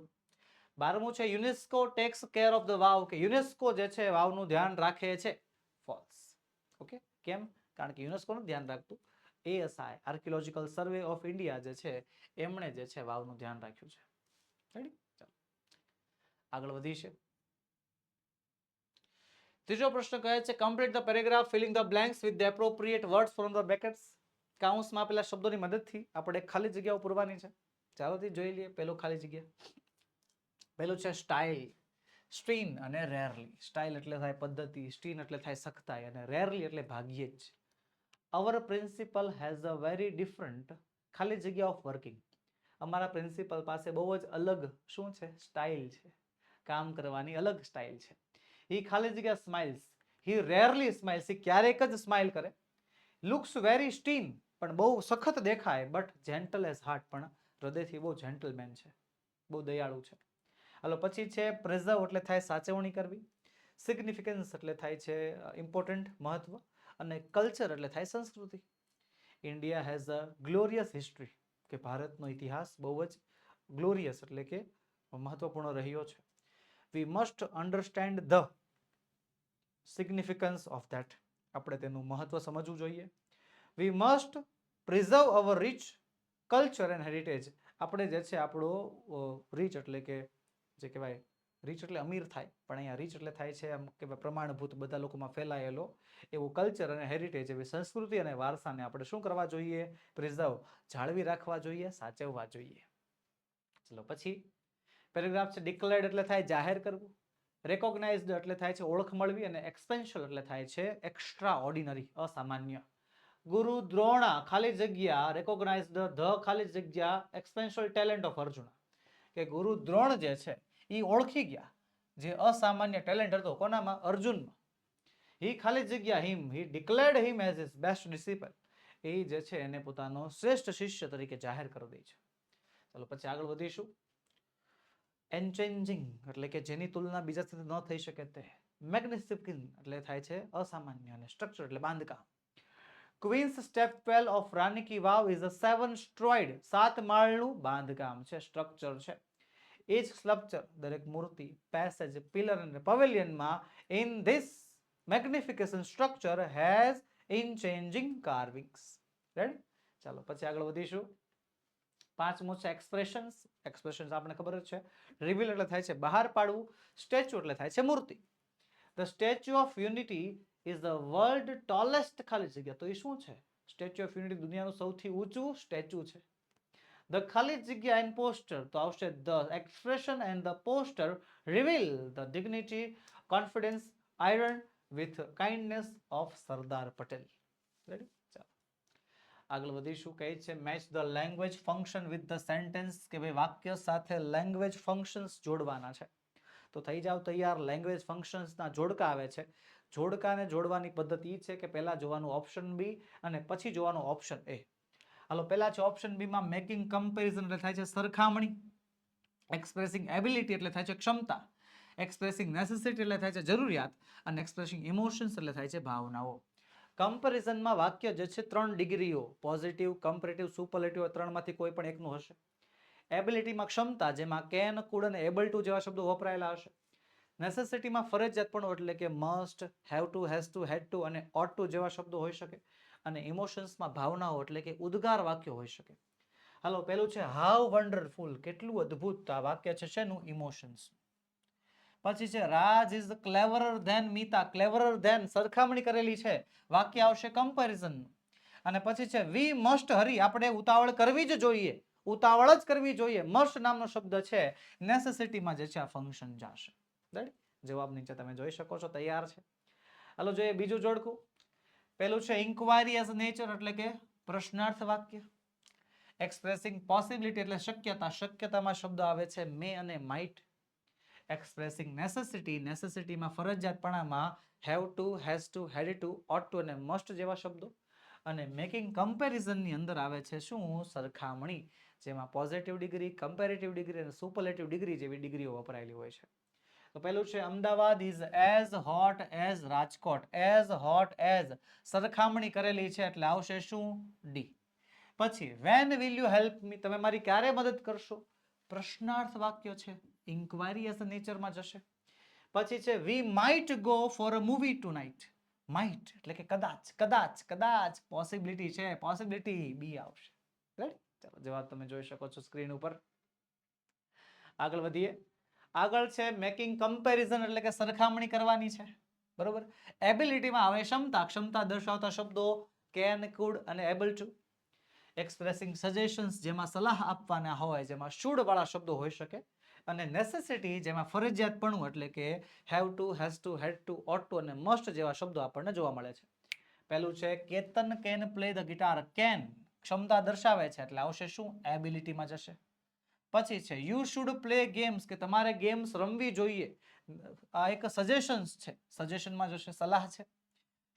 12મું છે, UNESCO takes care of the vav. કે યુનેસ્કો જે છે વાવનું ધ્યાન રાખે છે. ફોલ્સ. ઓકે, કેમ? કારણ કે યુનેસ્કોનું ધ્યાન રાખતું ASI archaeological survey of India જે છે એમણે જે છે વાવનું ધ્યાન રાખ્યું છે. રેડી? ચાલો આગળ વધી છે. ત્રીજો પ્રશ્ન કહે છે, complete the paragraph filling the blanks with the appropriate words from the brackets. કૌંસમાં આપેલા શબ્દોની મદદથી આપણે ખાલી જગ્યાઓ પૂરવાની છે. ચાલોથી જોઈ લઈએ. પહેલો ખાલી જગ્યા, પહેલું છે સ્ટાઇલ. સ્ટીન અને રેરલી. સ્ટાઇલ એટલે થાય પદ્ધતિ, સ્ટીન એટલે થાય સખતાઈ, અને રેરલી એટલે ભાગ્યે જ. Our principal has a very different ખાલી જગ્યા ઓફ વર્કિંગ. અમારા પ્રિન્સિપલ પાસે બહુ જ અલગ શું છે? સ્ટાઇલ છે. કામ કરવાની અલગ સ્ટાઇલ છે. એ ખાલી જગ્યા સ્માઇલ્સ. હી રેરલી સ્માઇલ્સ, એ ક્યારેક જ સ્માઇલ કરે. લુક્સ વેરી સ્ટીન, પણ બહુ સખત દેખાય, બટ જેન્ટલ એઝ હાર્ટ, પણ હૃદયથી બહુ જેન્ટલમેન છે, બહુ દયાળુ છે. હાલો પછી છે પ્રિઝર્વ એટલે થાય સાચવણી કરવી, સિગ્નિફિકન્સ એટલે થાય છે ઇમ્પોર્ટન્ટ, મહત્વ, અને કલ્ચર એટલે થાય સંસ્કૃતિ. India has a glorious history, કે ભારતનો ઇતિહાસ બહુ જ ગ્લોરિયસ એટલે કે મહત્વપૂર્ણ રહ્યો છે. We must understand the significance of that, આપણે તેનું મહત્વ સમજવું જોઈએ. We must preserve our rich culture and heritage, આપણે જે છે આપણો રીચ એટલે કે જે કહેવાય રીચ એટલે અમીર થાય, પણ અહીંયા રીચ એટલે થાય છે આમ કે પ્રમાણભૂત બધા લોકોમાં ફેલાયેલો એવું કલ્ચર અને હેરિટેજ, એવી સંસ્કૃતિ અને વારસાને આપણે શું કરવા જોઈએ? પ્રિઝર્વ, જાળવી રાખવા જોઈએ, સાચવવા જોઈએ. ચલો પછી પેરેગ્રાફ છે ડિક્લેર્ડ એટલે થાય જાહેર કરવું, રેકોગ્નાઇઝડ એટલે થાય છે ઓળખ મળવી, અને એક્સપેન્શિયલ એટલે થાય છે એક્સ્ટ્રા ઓર્ડિનરી, અસામાન્ય. ગુરુ દ્રોણા ખાલી જગ્યા રેકોગ્નાઇઝડ ધ ખાલી જગ્યા એક્સપેન્શિયલ ટેલેન્ટ ઓફ અર્જુન, કે ગુરુ દ્રોણ જે છે એ ઓળખી ગયા જે અસામાન્ય ટેલેન્ટ હતો કોનામાં? અર્જુનમાં. હી ખાલી જગ્યા him, he declared him as his best disciple, એ જે છે એને પોતાનો શ્રેષ્ઠ શિષ્ય તરીકે જાહેર કરી દે છે. ચલો પછી આગળ વધીશું. એનચેન્જિંગ એટલે કે જેની તુલના બીજા સાથે ન થઈ શકે તે. મેગ્નિફિકન્ટ એટલે થાય છે અસામાન્ય, અને સ્ટ્રક્ચર એટલે બાંધકામ. Queen's step 12 of Rani ki Vav is a 7 storied, 7 માળનું બાંધકામ છે, સ્ટ્રક્ચર છે. each sculpture, દરેક મૂર્તિ, passage, pillar અને પવેલિયનમાં in this magnificent structure has in-changing carvings. Ready? ચાલો પછી આગળ વધીશું. પાંચમું છે એક્સપ્રેશન્સ. એક્સપ્રેશન્સ આપણે ખબર જ છે. રિવીલ એટલે થાય છે બહાર પાડવું, સ્ટેચ્યુ એટલે થાય છે મૂર્તિ. The Statue of Unity is the world tallest ખાલી જગ્યા, તો એ શું છે? સ્ટેચ્યુ ઓફ યુનિટી દુનિયાનું સૌથી ઊંચું સ્ટેચ્યુ છે. The ખાલી જગ્યા and poster, તો આવશે the expression and the poster reveal the dignity, confidence, iron with kindness of Sardar Patel. Ready? ચાલો આગળ વધીશું. કહે છે match the language function with the sentence, કે ભાઈ વાક્ય સાથે લેંગ્વેજ ફંક્શન્સ જોડવાના છે. તો થઈ જાવ તૈયાર. લેંગ્વેજ ફંક્શન્સના જોડકા આવે છે. જોડકાને જોડવાની પદ્ધતિ છે કે પહેલા જોવાનું ઓપ્શન બી અને પછી જોવાનું ઓપ્શન એ. હાલો પહેલા છે ઓપ્શન બી માં મેકિંગ કમ્પેરિઝન એટલે થાય છે સરખામણી, એક્સપ્રેસિંગ એબિલિટી એટલે થાય છે ક્ષમતા, એક્સપ્રેસિંગ નેસેસિટી એટલે થાય છે જરૂરિયાત, અને એક્સપ્રેસિંગ ઇમોશન્સ એટલે થાય છે ભાવનાઓ. કમ્પેરિઝનમાં વાક્ય જે છે 3 ડિગ્રીઓ, પોઝિટિવ, કમ્પેરેટિવ, સુપરલેટિવ, ત્રણમાંથી કોઈ પણ એકનું હશે. એબિલિટીમાં ક્ષમતા, જેમાં કેન, કુડ અને એબલ ટુ જેવા શબ્દો વપરાયેલા હશે. નેસેસિટીમાં ફરજિયાતપણું એટલે કે must, have to, has to, had to અને ઓટ ટુ જેવા શબ્દો હોઈ શકે. અને ઇમોશન્સમાં ભાવનાઓ એટલે કે ઉદ્ગાર વાક્યો હોઈ શકે. હાલો પેલું છે હાઉ વન્ડરફુલ, કેટલું અદ્ભુત. આ વાક્ય છે શેનું? ઇમોશન્સ. પછી છે Raj is cleverer than Meeta, cleverer than સરખામણી કરેલી છે, વાક્ય આવશે કમ્પેરિઝન. અને પછી છે વી મસ્ટ હરી, આપણે ઉતાવળ કરવી જ જોઈએ, ઉતાવળ જ કરવી જોઈએ. મસ્ટ નામનો શબ્દ છે નેસેસિટીમાં જે છે આ ફંક્શન જશે. રાઈટ? જવાબ નીચે તમે જોઈ શકો છો, તૈયાર છે. હાલો જોઈએ બીજું જોડકું. પેલું છે ઇન્ક્વાયરી એઝ નેચર એટલે કે પ્રશ્નાર્થ વાક્ય. એક્સપ્રેસિંગ પોસિબિલિટી એટલે શક્યતા, શક્યતામાં શબ્દ આવે છે મે અને માઇટ. એક્સપ્રેસિંગ નેસેસિટી, નેસેસિટીમાં ફરજિયાતપણામાં have to, has to, had to, ought to અને મસ્ટ જેવા શબ્દો. અને મેકિંગ કમ્પેરિઝનની અંદર આવે છે શું? સરખામણી, જેમાં પોઝિટિવ ડિગ્રી, કમ્પેરેટિવ ડિગ્રી અને સુપરલેટિવ ડિગ્રી જેવી ડિગ્રીઓ વપરાયેલી હોય છે. તો પેલું છે Ahmedabad is as hot as Rajkot, as hot as સરખામણી કરેલી છે એટલે આવશે શું? ડી. પછી when will you help me, તમે મારી ક્યારે મદદ કરશો? પ્રશ્નાર્થ વાક્ય છે, ઇન્ક્વાયરી એઝ નેચરમાં જશે. પછી છે we might go for a movie tonight. Might એટલે કે કદાચ, કદાચ, કદાચ પોસિબિલિટી છે, પોસિબિલિટી બી આવશે. રાઈટ? ચાલો જવાબ તમે જોઈ શકો છો સ્ક્રીન ઉપર. આગળ વધીએ. આગળ છે મેકિંગ કમ્પેરિઝન એટલે કે સરખામણી કરવાની છે. બરોબર? એબિલિટીમાં આવે ક્ષમતા, ક્ષમતા દર્શાવતા શબ્દો કેન, કુડ અને એબલ ટુ. એક્સપ્રેસિંગ સજેશન્સ, જેમાં સલાહ આપવાના હોય, જેમાં શુડ વાળા શબ્દો હોઈ શકે. અને નેસેસિટી, જેમાં ફરજિયાતપણું એટલે કે have to, has to, had to, ought to અને મસ્ટ જેવા શબ્દો આપણને જોવા મળે છે. પહેલું છે Ketan can play the guitar. Can ક્ષમતા દર્શાવે છે એટલે આવશે શું? એબિલિટીમાં જશે. પછી છે યુ શુડ પ્લે ગેમ્સ, કે તમારે ગેમ્સ રમવી જોઈએ. આ એક સજેશન્સ છે, સજેશનમાં જશે સલાહ છે.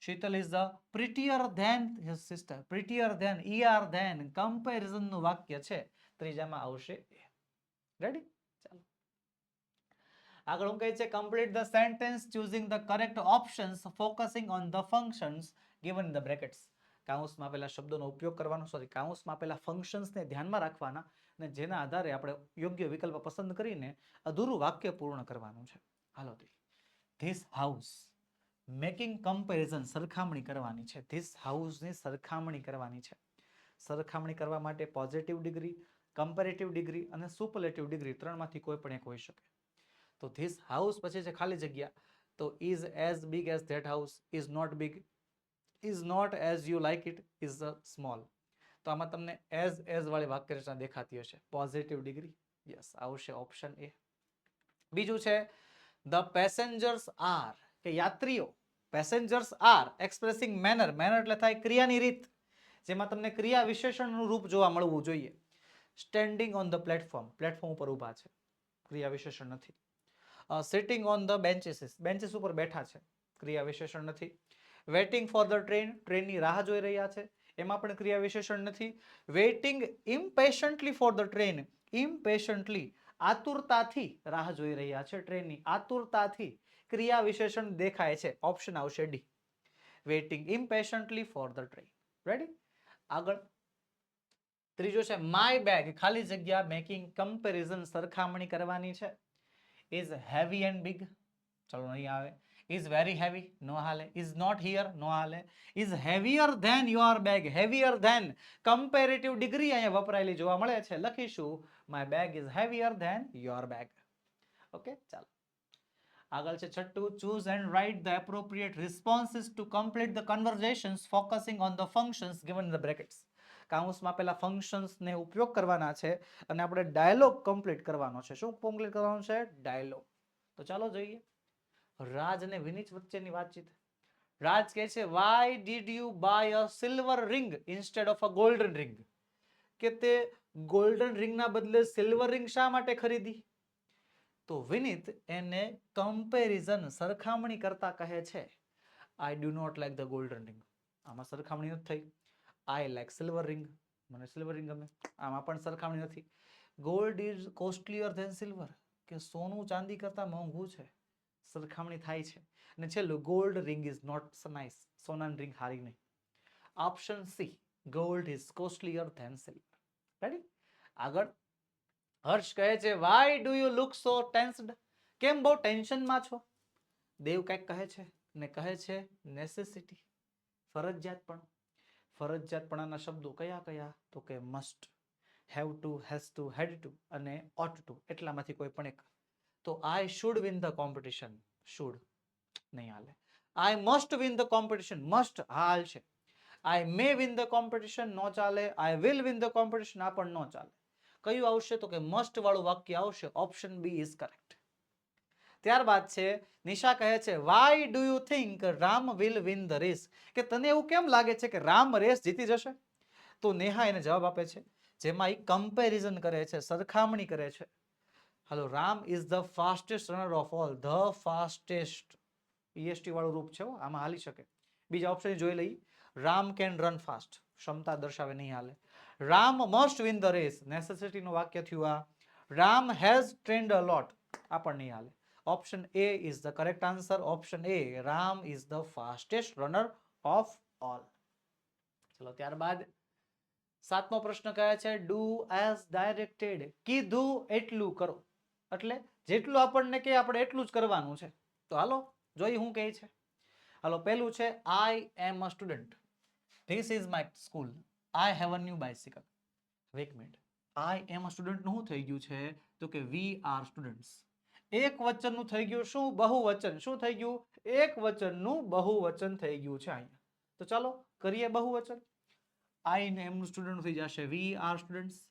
Sheetal is the prettier than his sister. Prettier than, ER than, comparison નું વાક્ય છે, ત્રીજામાં આવશે એ. રેડી? ચાલો આગળ હું કહે છે complete the sentence choosing the correct options focusing on the functions given the brackets. કાઉન્સમાં આપેલા શબ્દોનો ઉપયોગ કરવાનો, સોરી કાઉન્સમાં આપેલા ફંક્શન્સને ધ્યાનમાં રાખવાના અને જેના આધારે આપણે યોગ્ય વિકલ્પ પસંદ કરીને અધૂરું વાક્ય પૂર્ણ કરવાનું છે. હાલો ધીસ હાઉસ, મેકિંગ કમ્પેરિઝન, સરખામણી કરવાની છે. ધીસ હાઉસની સરખામણી કરવાની છે. સરખામણી કરવા માટે પોઝિટિવ ડિગ્રી, કમ્પેરેટિવ ડિગ્રી અને સુપરલેટિવ ડિગ્રી ત્રણમાંથી કોઈ પણ એક હોઈ શકે. તો ધીસ હાઉસ પછી છે ખાલી જગ્યા, તો is as big as that house, is not big, is not as you like it, is small. તો આમાં તમને એઝ વાળી વાક્યરચના દેખાતી હશે. પોઝિટિવ ડિગ્રી, યસ આવશે ઓપ્શન એ. બીજું છે ધ પેસેન્જર્સ આર, કે યાત્રીઓ, passengers are expressing manner, manner એટલે થાય ક્રિયાની રીત, જેમાં તમને ક્રિયા વિશેષણનું રૂપ જોવા મળવું જોઈએ. Standing on the platform, platform ઉપર ઊભા છે, ક્રિયા વિશેષણ નથી. Sitting on the benches, benches ઉપર બેઠા છે, ક્રિયા વિશેષણ નથી. વેઇટિંગ ફોર ધ ટ્રેન, ટ્રેનની રાહ જોઈ રહ્યા છે, એમાં પણ ક્રિયા વિશેષણ નથી. Waiting impatiently for the train, ઇમ્પેશન્ટલી આતુરતાથી રાહ જોઈ રહ્યા છે ટ્રેનની, આતુરતાથી ક્રિયા વિશેષણ દેખાય છે. ઓપ્શન આવશે D, waiting impatiently for the train. Ready? આગળ ત્રીજો છે માય બેગ, ખાલી જગ્યા મેકિંગ કમ્પેરિઝન, સરખામણી કરવાની છે. ઇઝ હેવી એન્ડ બિગ, ચલો નહીં આવે. ઇઝ વેરી હેવી, નો હાલે. ઇઝ નોટ હિયર, નો હાલે. Is heavier than your bag, heavier than comparative degree અહીંયા વપરાયેલી જોવા મળે છે. લખીશું my bag is heavier than your bag. Okay ચાલો આગળ છે છઠ્ઠું, choose and write the appropriate responses to complete the conversations focusing on the functions given the brackets. કાઉન્સમાં પેલા ફંક્શન્સને ઉપયોગ કરવાના છે અને આપણે ડાયલોગ કમ્પ્લીટ કરવાનો છે. શું કમ્પ્લીટ કરવાનું છે? ડાયલોગ. તો ચાલો જોઈએ. રાજ અને વિનીત વચ્ચેની વાતચીત. રાજ કહે છે why did you buy a silver ring instead of a golden ring, કે તે ગોલ્ડન રિંગના બદલે સિલ્વર રિંગ શા માટે ખરીદી? તો વિનીત એને કમ્પેરિઝન, સરખામણી કરતા કહે છે I do not like the golden ring. આમાં સરખામણી નથી થઈ. આઈ લાઈક સિલ્વર રિંગ, મને સિલ્વર રિંગ ગમે, આમાં પણ સરખામણી નથી. Gold is costlier than silver, કે સોનું ચાંદી કરતા મોંઘું છે, સરખામણી થાય છે. અને છેલ્લું gold ring is not nice, સોનાની રિંગ હારી નહીં. Option c, gold is costlier than silver. Ready? આગળ હર્ષ કહે છે why do you look so tensed, કેમ બહુ ટેન્શનમાં છો? દેવ કંઈક કહે છે ને કહે છે નેસેસિટી, ફરજિયાતપણું. ફરજિયાતપણાના શબ્દો કયા કયા? તો કે must, have to, has to, had to અને ઓટ ટુ, એટલામાંથી કોઈ પણ એક. તો I should win the competition, should નહીં હાલે. I must win the competition, must હાલ છે. I may win the competition, નો ચાલે. I will win the competition, આ પણ નો ચાલે. કયું આવશે? તો કે મસ્ટ વાળું વાક્ય આવશે. Option B is correct. ત્યારબાદ છે નિશા કહે છે why do you think Ram will win the race, કે તને એવું કેમ લાગે છે કે રામ રેસ જીતી જશે? તો નેહા એને જવાબ આપે છે જેમાં એ કમ્પેરિઝન કરે છે, સરખામણી કરે છે. હાલો, Ram is the fastest runner of all, the fastest, EST વાળું રૂપ છે, આમાં હાલી શકે. બીજા ઓપ્શન જોઈ લઈ. રામ કેન રન ફાસ્ટ, ક્ષમતા દર્શાવે, નહીં હાલે. Ram must win the race, necessity નું વાક્ય થયું આ. Ram has trained a lot, આ પણ નહીં હાલે. Option A is the correct answer. Option A, Ram is the fastest runner of all. ચલો ત્યારબાદ સાતમો પ્રશ્ન કહે છે ડુ એઝ ડાયરેક્ટેડ, કીધું એટલું કરો. એટલે જેટલું આપણને કે આપણે એટલું જ કરવાનું છે. તો હાલો જોઈ હું કહે છે. હાલો, પહેલું છે I am a student, this is my school, I have a new bicycle. એક minute, I am a student નું શું થઈ ગયું છે? તો કે વી આર સ્ટુડન્ટ્સ. એક વચનનું થઈ ગયું શું? બહુવચન. શું થઈ ગયું? એક વચનનું બહુવચન થઈ ગયું છે અહીંયા. તો ચાલો કરીએ બહુવચન. આઈ ને એમનું સ્ટુડન્ટ થઈ જશે we are students.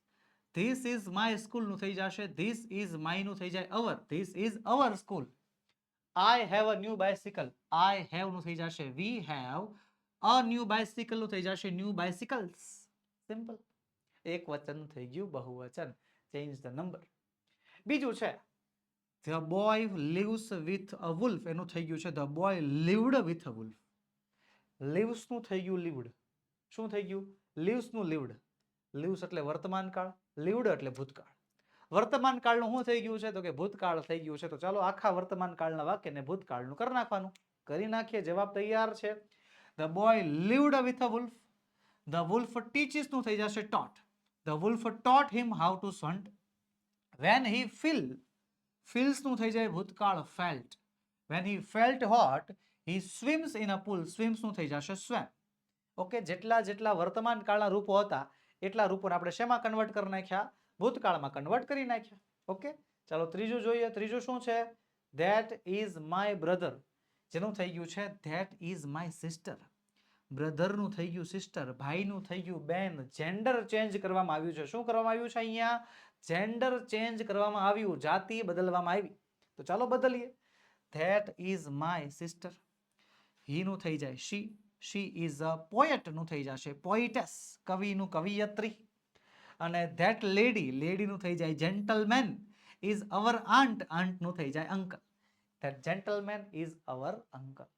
This is my school નું થઈ જશે ધીસ ઇઝ માય નું થઈ જાય our, this is our school. I have a new bicycle, I have નું થઈ જશે we have a new bicycle નું થઈ જશે ન્યુ બાઇસિકલ્સ. સિમ્પલ. એક વચન થઈ ગયું બહુવચન. Change the number. બીજું છે the boy lives with a wolf, એનું થઈ ગયું છે the boy lived with a wolf. lives નું થઈ ગયું lived. શું થઈ ગયું? lives નું lived. lives એટલે વર્તમાન કાળ, lived એટલે ભૂતકાળ. વર્તમાન કાળનું શું થઈ ગયું છે? તો કે ભૂતકાળ થઈ ગયું છે. તો ચાલો આખા વર્તમાન કાળના વાક્યને ભૂતકાળનું કરી નાખવાનું. કરી નાખીએ, જવાબ તૈયાર છે. The boy lived with a wolf. The wolf teaches નું થઈ જશે taught. The wolf taught him how to hunt. When he feels નું થઈ જાય ભૂતકાળ felt. When he felt hot, he swims in a pool. Swims નું થઈ જશે swam. ઓકે, જેટલા વર્તમાન કાળના રૂપો હતા એટલા રૂપોને આપણે શેમાં કન્વર્ટ કરી નાખ્યા? ભૂતકાળમાં કન્વર્ટ કરી નાખ્યા. ઓકે, ચાલો ત્રીજું જોઈએ. ત્રીજું શું છે? That is my brother. જેનું થઈ ગયું છે that is my sister. બ્રધરનું થઈ ગયું સિસ્ટર, ભાઈનું થઈ ગયું બેન. જેન્ડર ચેન્જ કરવામાં આવ્યું છે. શું કરવામાં આવ્યું છે અહીંયા? જેન્ડર ચેન્જ કરવામાં આવ્યું, જાતિ બદલવામાં આવી. તો ચાલો બદલીએ. That is my sister. he નું થઈ જાય she is a poet નું થઈ જશે poetess, કવિનું કવિયત્રી. અને that lady નું થઈ જાય gentleman, is our aunt નું થઈ જાય uncle. that gentleman is our uncle.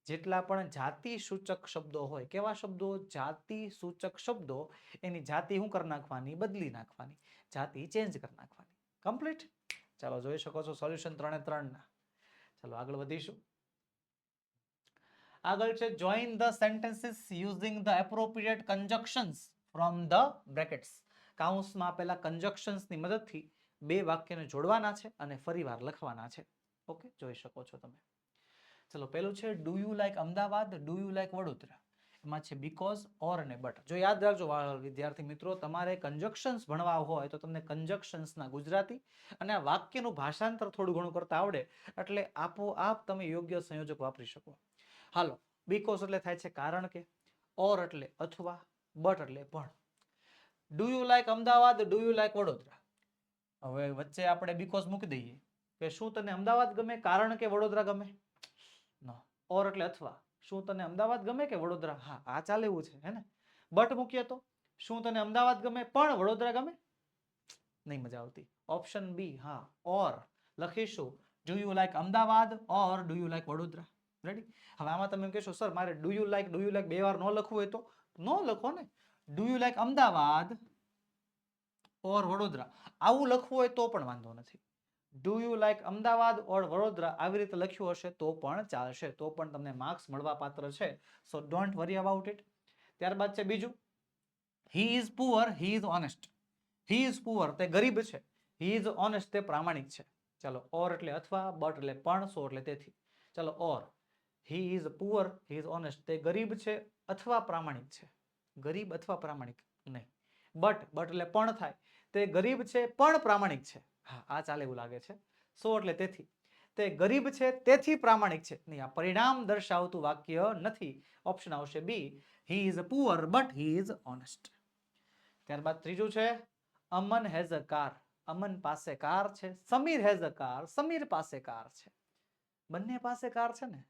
જેટલા પણ જાતિ સૂચક શબ્દો હોય, કેવા શબ્દો? જાતિ સૂચક શબ્દો, એની જાતિ શું કરી નાખવાની? બદલી નાખવાની, જાતિ ચેન્જ કરી નાખવાની. કમ્પ્લીટ. ચાલો જોઈ શકો છો સોલ્યુશન 3 ના. ચાલો આગળ વધીશું. આગળ છે join the sentences using the appropriate conjunctions from the brackets. કાઉન્સમાં આપેલા કન્જક્શન્સની મદદથી બે વાક્યને જોડવાના છે અને ફરીવાર લખવાના છે. ઓકે, જોઈ શકો છો તમે. ચલો પહેલું છે do you like Ahmedabad, do you like Vadodara. એમાં છે બીકોઝ, ઓર અને બટ. જો યાદ રાખજો વિદ્યાર્થી મિત્રો, તમારે કન્જક્શન્સ ભણવા હોય તો તમને કન્જક્શન્સના ગુજરાતી અને આ વાક્યનું ભાષાંતર થોડું ઘણું કરતા આવડે એટલે આપોઆપ તમે યોગ્ય સંયોજક વાપરી શકો. હાલો, બીકોઝ એટલે થાય છે કારણ કે, ઓર એટલે અથવા, બટ એટલે પણ. Do you like Ahmedabad, do you like Vadodara. હવે વચ્ચે આપણે બીકોઝ મૂકી દઈએ કે શું તને અમદાવાદ ગમે કારણ કે વડોદરા ગમે? નો. ઓર એટલે અથવા, શું તને અમદાવાદ ગમે કે વડોદરા? હા, આ ચાલે એવું છે, હે ને? બટ મૂકીએ તો શું તને અમદાવાદ ગમે પણ વડોદરા ગમે? નહીં મજા આવતી. ઓપ્શન બી, હા, ઓર લખીશું do you like Ahmedabad or do you like Vadodara. Ready? હવે આમાં તમે એમ કહેશો સર મારે ડુ યુ લાઈક બે વાર ન લખવું હોય તો નો લખો ને. ડુ યુ લાઈક અમદાવાદ ઓર વડોદરા આવું લખવું હોય તો પણ વાંધો નથી. ડુ યુ લાઈક અમદાવાદ ઓર વડોદરા આવી રીતે લખ્યું હશે તો પણ ચાલશે, તો પણ તમને માર્ક્સ મળવા પાત્ર છે. સો ડોન્ટ વરી અબાઉટ ઇટ. ત્યારબાદ છે બીજું, હી is poor, he is honest. He is poor તે ગરીબ છે, હી ઇઝ ઓનેસ્ટ તે પ્રામાણિક છે. ચાલો, ઓર એટલે અથવા, બટ એટલે પણ, સો એટલે તેથી. ચાલો, or he is poor, he is honest તે ગરીબ છે અથવા પ્રામાણિક છે. ગરીબ અથવા પ્રામાણિક નહીં. બટ એટલે પણ થાય, તે ગરીબ છે પણ પ્રામાણિક છે. હા, આ ચાલે એવું લાગે છે. સો એટલે તેથી, તે ગરીબ છે તેથી પ્રામાણિક છે. નહીં, આ પરિણામ દર્શાવતું વાક્ય નથી. ઓપ્શન આવશે b, he is poor but he is honest. ત્યારબાદ ત્રીજું છે અમન હેઝ અ કાર. અમન પાસે કાર છે. Sameer has a car, Sameer પાસે કાર છે. બંને પાસે કાર છે ને.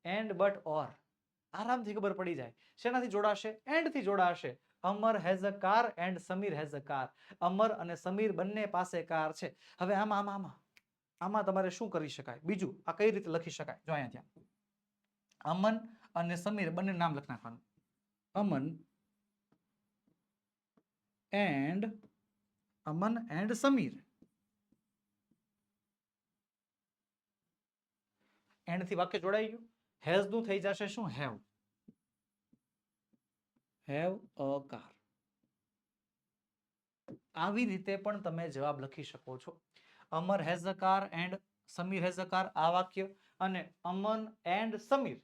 એન્ડ બટ ઓર આરામથી ખબર પડી જાય શેનાથી જોડાશે? એન્ડ થી જોડાશે. Amar has a car and Sameer has a car. Amar અને સમીર બંને પાસે કાર છે. હવે આમાં તમારે શું કરી શકાય? બીજું આ કઈ રીતે લખી શકાય? જો અહીંયા ત્યાં અમન અને સમીર બંને નામ લખી નાખવાનું. અમન એન્ડ સમીર. એન્ડ થી વાક્ય જોડાઈ ગયું. હેઝ નું થઈ જશે શું? હેવ. Have a car. આવી રીતે પણ તમે જવાબ લખી શકો છો. Amar has a car and Sameer has a car આ વાક્ય, અને Aman and Sameer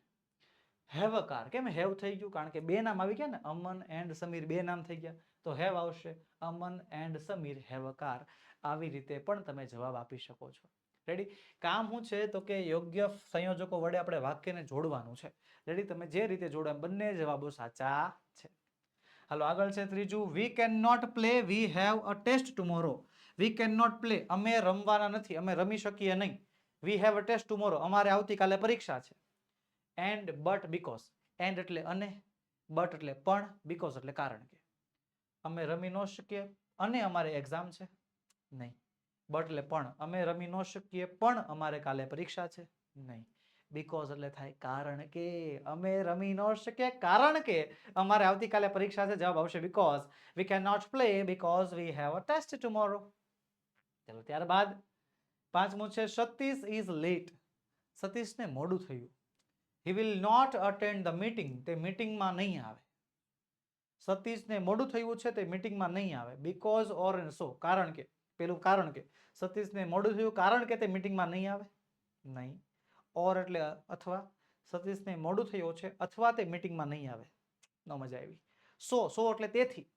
have a car. કેમ હેવ થઈ ગયું? કારણ કે બે નામ આવી ગયા ને, અમન એન્ડ સમીર બે નામ થઈ ગયા તો હેવ આવશે. Aman and Sameer have a car. આવી રીતે પણ તમે જવાબ આપી શકો છો. રેડી? કામ શું છે તો કે યોગ્ય સંયોજકો વડે આપણે વાક્યને જોડવાનું છે. રેડી? તમે જે રીતે જોડો બંને જવાબો સાચા છે. હાલો આગળ છે ત્રીજું, we can not play, we have a test tomorrow. We can not play અમે રમવાના નથી, અમે રમી શકીએ નહીં. We have a test tomorrow અમારે આવતીકાલે પરીક્ષા છે. And but because. એન્ડ એટલે અને, બટ એટલે પણ, બીકોઝ એટલે કારણ કે. અમે રમી ન શકીએ અને અમારે એક્ઝામ છે નહીં. બટ એટલે પણ અમે રમી ન શકીએ પણ અમારે કાલે પરીક્ષા છે નહીં. બીકોઝ એટલે થાય કારણ કે અમે રમી ન શકીએ કારણ કે અમારે આવતીકાલે પરીક્ષા છે. જવાબ આવશે because we can not play because we have a test tomorrow. ચલો ત્યારબાદ પાંચમું છે સતીશ ઇઝ લેટ. સતીશને મોડું થયું. He will not attend the meeting. તે મીટિંગમાં નહીં આવે. સતીશને મોડું થયું છે તે મીટિંગમાં નહીં આવે. બીકોઝ ઓર સો કારણ કે પેલું કારણ કે સતીશને મોડું થયું કારણ કે તે મીટિંગમાં નહીં આવે નહીં. ઓર એટલે અથવા સતીશને મોડું થયું છે અથવા તે મીટિંગમાં નહીં આવે. ન મજા આવી. સો એટલે તેથી.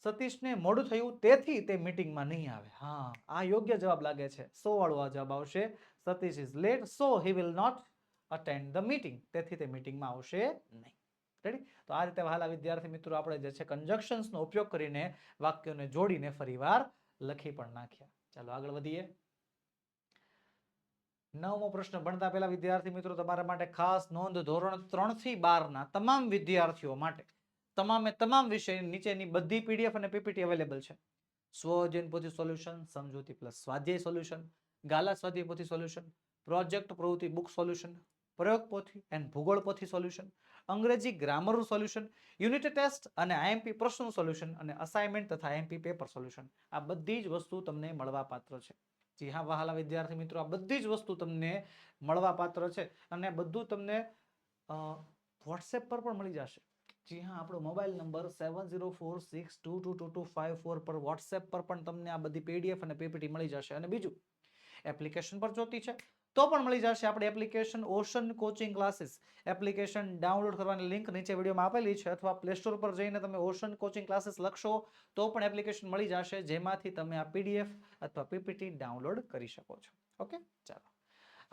સતીશને મોડું થયું તેથી તે મીટિંગમાં નહીં આવે. હા આ યોગ્ય જવાબ લાગે છે. સો વાળો આ જવાબ આવશે. Satish is late so he will not attend the meeting. તેથી તે મીટિંગમાં આવશે નહીં. રેડી? તો આ રીતે વહાલા વિદ્યાર્થી મિત્રો આપણે જે છે કન્જક્શન્સનો ઉપયોગ કરીને વાક્યોને જોડીને ફરીવાર લખી પણ નાખ્યા. ચાલો આગળ વધીએ. નવમો પ્રશ્ન ભણતા પહેલા વિદ્યાર્થી મિત્રો તમારા માટે ખાસ નોંધ. ધોરણ 3 થી 12 ના તમામ વિદ્યાર્થીઓ માટે તમામે તમામ વિષયની નીચેની બધી પીડીએફ અને પીપીટી અવેલેબલ છે. સ્વઅધ્યયન પોથી સોલ્યુશન, સમજૂતી પ્લસ સ્વાધ્યાય સોલ્યુશન, ગાલા સ્વાધ્યાય પોથી સોલ્યુશન, પ્રોજેક્ટ પ્રવૃત્તિ બુક સોલ્યુશન, પ્રયોગ પોથી એન્ડ ભૂગોળ પોથી સોલ્યુશન, અંગ્રેજી ગ્રામરનું સોલ્યુશન, યુનિટ ટેસ્ટ અને આઈએમપી પ્રશ્નનું સોલ્યુશન અને અસાઇનમેન્ટ તથા આઈએમપી પેપર સોલ્યુશન. આ બધી જ વસ્તુ તમને મળવા પાત્ર છે. જી હા વહાલા વિદ્યાર્થી મિત્રો આ બધી જ વસ્તુ તમને મળવા પાત્ર છે અને બધું તમને વોટ્સએપ પર પણ મળી જશે. જી હા આપણો મોબાઈલ નંબર 7046222254 પર વોટ્સએપ પર પણ તમને આ બધી પીડીએફ અને પીપીટી મળી જશે. અને બીજું એપ્લિકેશન પર જોતી છે તો પણ મળી જશે. આપણી application ocean coaching classes application download કરવાની લિંક નીચે વિડીયોમાં આપેલી છે અથવા પ્લે સ્ટોર પર જઈને તમે ઓશન કોચિંગ ક્લાસીસ લખશો તો પણ એપ્લિકેશન મળી જશે જેમાંથી તમે આ પીડીએફ અથવા પીપીટી ડાઉનલોડ કરી શકો છો. ઓકે ચાલો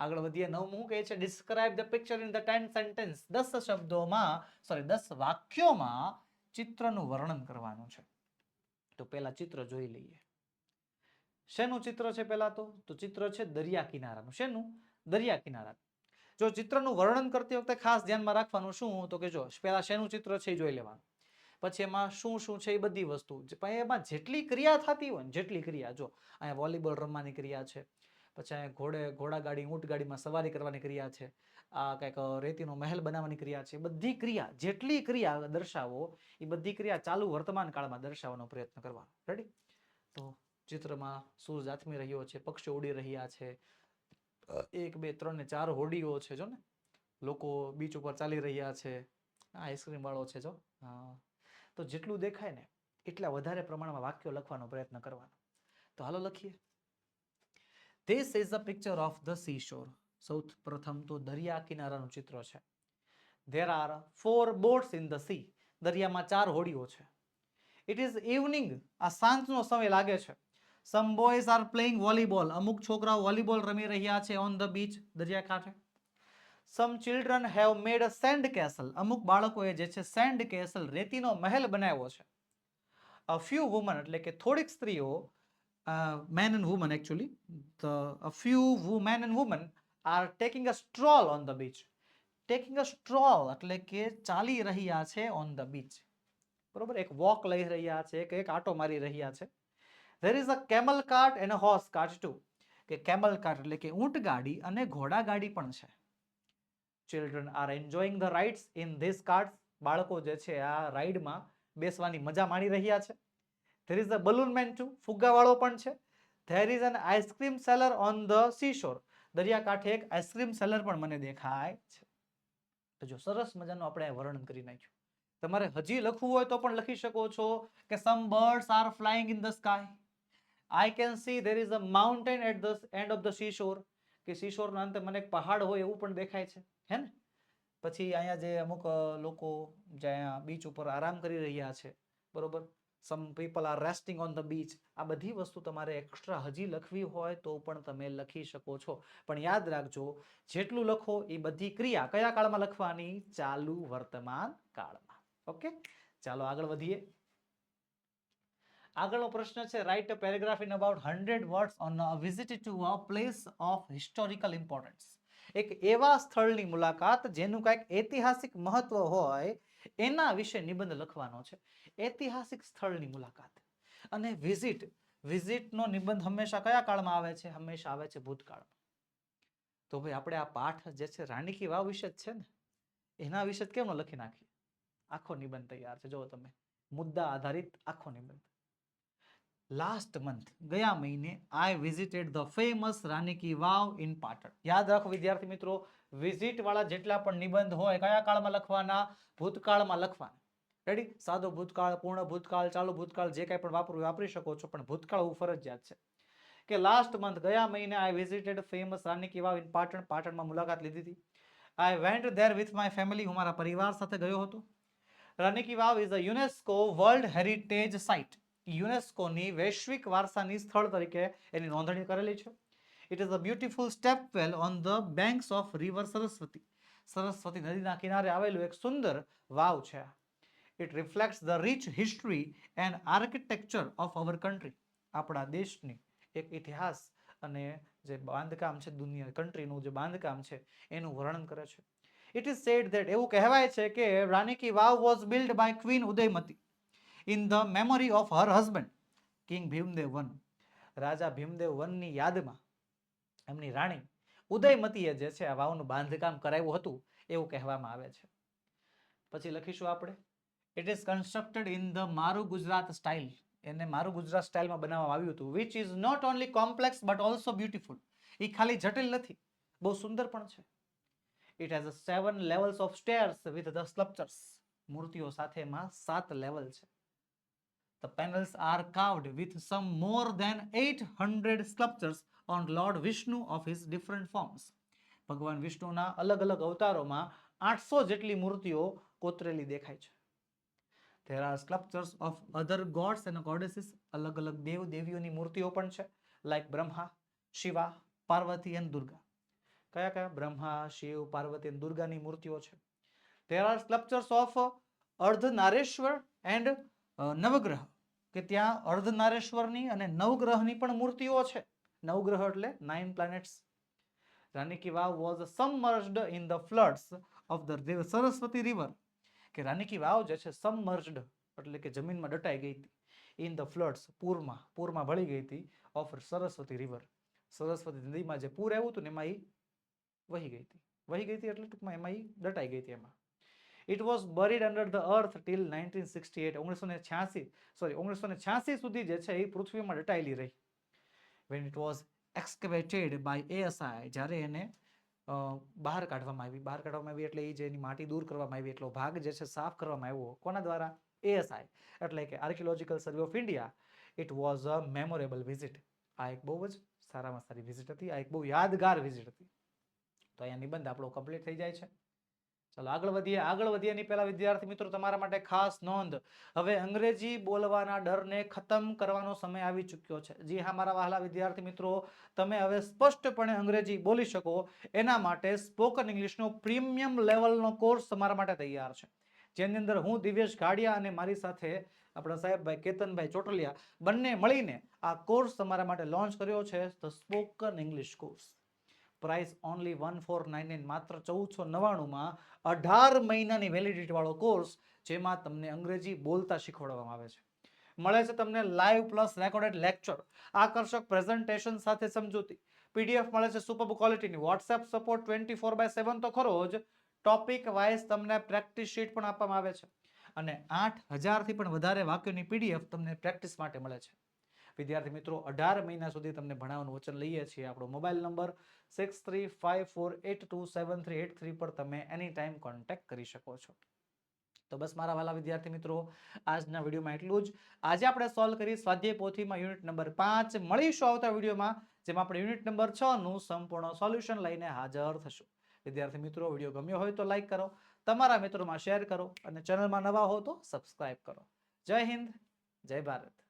આગળ વધીએ. નવમું કહે છે describe the picture in the 10 sentence. 10 શબ્દોમાં 10 વાક્યોમાં ચિત્રનું વર્ણન કરવાનું છે. તો પહેલા ચિત્ર જોઈ લઈએ. શેનું ચિત્ર છે? પહેલા તો ચિત્ર છે દરિયા કિનારાનું. શેનું? દરિયા કિનારાનું. જો ચિત્રનું વર્ણન કરતી વખતે ખાસ ધ્યાનમાં રાખવાનું શું તો કે જો પહેલા શેનું ચિત્ર છે એ જોઈ લેવાનું. પછી એમાં શું શું છે એ બધી વસ્તુ એમાં જેટલી ક્રિયા થતી હોય ને જેટલી ક્રિયા જો અહીંયા વોલીબોલ રમવાની ક્રિયા છે, પછી અહીંયા ઘોડાગાડી ઊંટગાડીમાં સવારી કરવાની ક્રિયા છે, આ કંઈક રેતીનો મહેલ બનાવવાની ક્રિયા છે. બધી ક્રિયા જેટલી ક્રિયા દર્શાવો એ બધી ક્રિયા ચાલુ વર્તમાન કાળમાં દર્શાવવાનો પ્રયત્ન કરવાનો. રેડી? તો ચિત્રમાં સૂરજ આથમી રહ્યો છે, પક્ષીઓ ઉડી રહ્યા છે, 1 2 3 ને 4 હોડીઓ છે. જો ને લોકો બીચ ઉપર ચાલી રહ્યા છે. આઈસ્ક્રીમ વાળો છે જો. હા તો જેટલું દેખાય ને એટલા વધારે પ્રમાણમાં વાક્યો લખવાનો પ્રયત્ન કરવાનો. તો હાલો લખીએ. This is a picture of the seashore. સૌથી પ્રથમ તો દરિયા કિનારાનું ચિત્ર છે. There are 4 boats in the sea. દરિયામાં 4 હોડીઓ છે. It is evening. આ સાંજનો સમય લાગે છે. Some boys are playing volleyball. અમુક છોકરાઓ વોલીબોલ રમી રહ્યા છે on the beach. દરિયા કાંઠે. Some children have made a sand castle. અમુક બાળકોએ જે છે sand castle રેતીનો મહેલ બનાવ્યો છે. A few women એટલે કે થોડીક સ્ત્રીઓ men and women actually a few men and women are taking a stroll on the beach. Taking a stroll એટલે કે ચાલી રહ્યા છે on the beach. બરોબર? એક વોક લઈ રહ્યા છે કે એક આટો મારી રહ્યા છે. There is a camel cart and a horse cart too. કે camel cart એટલે કે ઊંટગાડી અને ઘોડાગાડી પણ છે. Children are enjoying the rides in these carts. બાળકો જે છે આ રાઈડમાં બેસવાની મજા માણી રહ્યા છે. There is a balloon man too. ફુગ્ગાવાળો પણ છે. There is an ice cream seller on the seashore. દરિયા કાંઠે એક આઈસ્ક્રીમ સેલર પણ મને દેખાય છે. તો જો સરસ મજાનું આપણે વર્ણન કરી નાખ્યું. તમારે હજી લખવું હોય તો પણ લખી શકો છો કે some birds are flying in the sky. I can see there is a mountain at the end of the seashore. કે seashore ના અંતે મને એક પહાડ હોય એવું પણ દેખાય છે. હે ને? પછી અહીંયા જે અમુક લોકો જે અહીંયા બીચ ઉપર આરામ કરી રહ્યા છે. બરોબર? Some people are resting on the beach. આ બધી વસ્તુ તમારે એક્સ્ટ્રા હજી લખવી હોય તો પણ તમે લખી શકો છો. પણ યાદ રાખજો જેટલું લખો એ બધી ક્રિયા કયા કાળમાં લખવાની? ચાલુ વર્તમાન કાળમાં. ઓકે ચાલો આગળ વધીએ. આગળનો પ્રશ્ન છે write a paragraph in about 100 words on a visit to a place of historical importance. એક એવા સ્થળની મુલાકાત જેનું કંઈક ઐતિહાસિક મહત્વ હોય એના વિશે નિબંધ લખવાનો છે. ઐતિહાસિક સ્થળની મુલાકાત અને વિઝિટ વિઝિટનો નિબંધ હંમેશા કયા કાળમાં આવે છે? હંમેશા આવે છે ભૂતકાળમાં. તો ભાઈ આપણે આ પાઠ જે છે રાણી કી વાવ વિશે જ છે ને, એના વિશે જ કેમ ન લખી નાખીએ? આખો નિબંધ તૈયાર છે, જો તમે મુદ્દા આધારિત આખો નિબંધ. લાસ્ટ મંથ, ગયા મહિને, I visited the famous Rani ki Vav in Patan. યાદ રાખો વિદ્યાર્થી મિત્રો, વિઝિટ વાળા જેટલા પણ નિબંધ હોય કયા કાળમાં લખવાના? ભૂતકાળમાં લખવાના. રેડી? સાદો ભૂતકાળ, પૂર્ણ ભૂતકાળ, ચાલુ ભૂતકાળ, જે કાંઈ પણ વાપરવું વાપરી શકો છો, પણ ભૂતકાળ હોવું ફરજિયાત છે. કે લાસ્ટ મંથ, ગયા મહિને, I visited famous Rani ki Vav in Patan. પાટણમાં મુલાકાત લીધી હતી. I went there with my family. હું મારા પરિવાર સાથે ગયો હતો. Rani ki Vav is a UNESCO world heritage site. યુનેસ્કોની વૈશ્વિક વારસાની સ્થળ તરીકે એની નોંધણી કરેલી છે. It is a beautiful stepwell on the banks of river Saraswati. Saraswati નદીના કિનારે આવેલું એક સુંદર વાવ છે. It reflects the rich history and architecture of our country. આપણા દેશની એક ઇતિહાસ અને જે બાંધકામ છે, દુનિયા કન્ટ્રીનું જે બાંધકામ છે એનું વર્ણન કરે છે. ઇટ ઇઝ સેડ ધેટ, એવું કહેવાય છે કે Rani ki Vav was build by queen Udayamati in the memory of her husband king Bhimdev one. રાજા ભીમદેવ વનની યાદમાં એમની રાણી ઉદયમતીએ જે છે આ વાવનું બાંધકામ કરાવ્યું હતું એવું કહેવામાં આવે છે. પછી લખીશું આપણે, it is constructed in the મારું ગુજરાત સ્ટાઇલ. એને મારું ગુજરાત સ્ટાઇલમાં બનાવવામાં આવ્યું હતું. Which is not only complex but also beautiful. એ ખાલી જટિલ નથી, બહુ સુંદર પણ છે. It has 7 levels of stairs with the sculptures. મૂર્તિઓ સાથેમાં 7 લેવલ છે. The panels are carved with some more than 800 sculptures on Lord Vishnu of his different forms. ભગવાન વિષ્ણુના અલગ અલગ અવતારોમાં 800 જેટલી મૂર્તિઓ કોતરેલી દેખાય છે. There are sculptures of other gods and goddesses. અલગ અલગ દેવ દેવીઓની મૂર્તિઓ પણ છે. Like Brahma, Shiva, Parvati and Durga. કયા કયા? બ્રહ્મા, શિવ, પાર્વતી અને દુર્ગાની મૂર્તિઓ છે. There are sculptures of Ardhanareshwar and નવગ્રહ. કે ત્યાં અર્ધનારેશ્વરની અને નવગ્રહની પણ મૂર્તિઓ છે. નવગ્રહ એટલે 9 planets. Rani ki Vav was submerged in the floods of the Saraswati river. કે રાની કી વાવ જે છે submerged એટલે કે જમીનમાં દટાઈ ગઈ હતી. in the floods, પૂરમાં ભળી ગઈ હતી. of Saraswati river. સરસ્વતી નદીમાં જે પૂર આવ્યું હતું ને એમાં વહી ગઈ હતી એટલે ટૂંકમાં એમાં દટાઈ ગઈ હતી. એમાં It was buried under the earth till 1968. 1986 સુધી જે છે એ પૃથ્વીમાં દટાયેલી રહી. When it was excavated by ASI, જ્યારે એને બહાર કાઢવામાં આવી એટલે એ જે એની માટી દૂર કરવામાં આવી, એટલો ભાગ જે છે સાફ કરવામાં આવ્યો. કોના દ્વારા? ASI એટલે કે archaeological survey of India. It was a memorable visit. આ એક બહુ જ સારામાં સારી વિઝિટ હતી. આ એક બહુ યાદગાર વિઝિટ હતી. તો અહીંયા નિબંધ આપણો કમ્પ્લીટ થઈ જાય છે. ચાલો આગળ વધીએ એની પહેલા વિદ્યાર્થી મિત્રો તમારા માટે ખાસ નોંધ. હવે અંગ્રેજી બોલવાના ડરને ખતમ કરવાનો સમય આવી ચૂક્યો છે. જી હા મારા વહાલા વિદ્યાર્થી મિત્રો, તમે હવે સ્પષ્ટપણે અંગ્રેજી બોલી શકો એના માટે સ્પોકન ઇંગ્લિશનો પ્રીમિયમ લેવલનો કોર્સ તમારા માટે તૈયાર છે. જેની અંદર હું દિવ્યેશ ઘાડિયા અને મારી સાથે આપણા સાહેબભાઈ કેતનભાઈ ચોટલિયા બંને મળીને આ કોર્સ તમારા માટે લોન્ચ કર્યો છે, the spoken English course. Price only 1499, માત્ર 1499માં 18 મહિનાની વેલિડિટી વાળો કોર્સ, જેમાં તમને અંગ્રેજી બોલતા શીખવાડવામાં આવે છે. મળે છે તમને લાઈવ પ્લસ રેકોર્ડેડ લેક્ચર, આકર્ષક પ્રેઝન્ટેશન સાથે સમજૂતી, પીડીએફ મળે છે સુપર ક્વોલિટીની, વોટ્સએપ સપોર્ટ 24/7 તો ખરો જ, ટોપિક વાઇઝ તમને પ્રેક્ટિસ શીટ પણ આપવામાં આવે છે અને 8000 થી પણ વધારે વાક્યોની પીડીએફ તમને પ્રેક્ટિસ માટે મળે છે. વિદ્યાર્થી મિત્રો 18 મહિના સુધી તમને ભણાવવાનું વચન લઈએ છીએ. આપણો મોબાઈલ નંબર 6354827383 પર તમે એની ટાઈમ કોન્ટેક્ટ કરી શકો છો. તો બસ મારા વાલા વિદ્યાર્થી મિત્રો, આજના વિડીયોમાં એટલું જ. આજે આપણે સોલ્વ કરી સ્વાધ્યાય પોથીમાં યુનિટ નંબર 5. મળીશું આવતા વિડીયોમાં, જેમાં આપણે યુનિટ નંબર 6 નું સંપૂર્ણ સોલ્યુશન લઈને હાજર થશું. વિદ્યાર્થી મિત્રો, વિડીયો ગમ્યો હોય તો લાઈક કરો, તમારા મિત્રોમાં શેર કરો અને ચેનલમાં નવા હો તો સબસ્ક્રાઇબ કરો. જય હિન્દ, જય ભારત.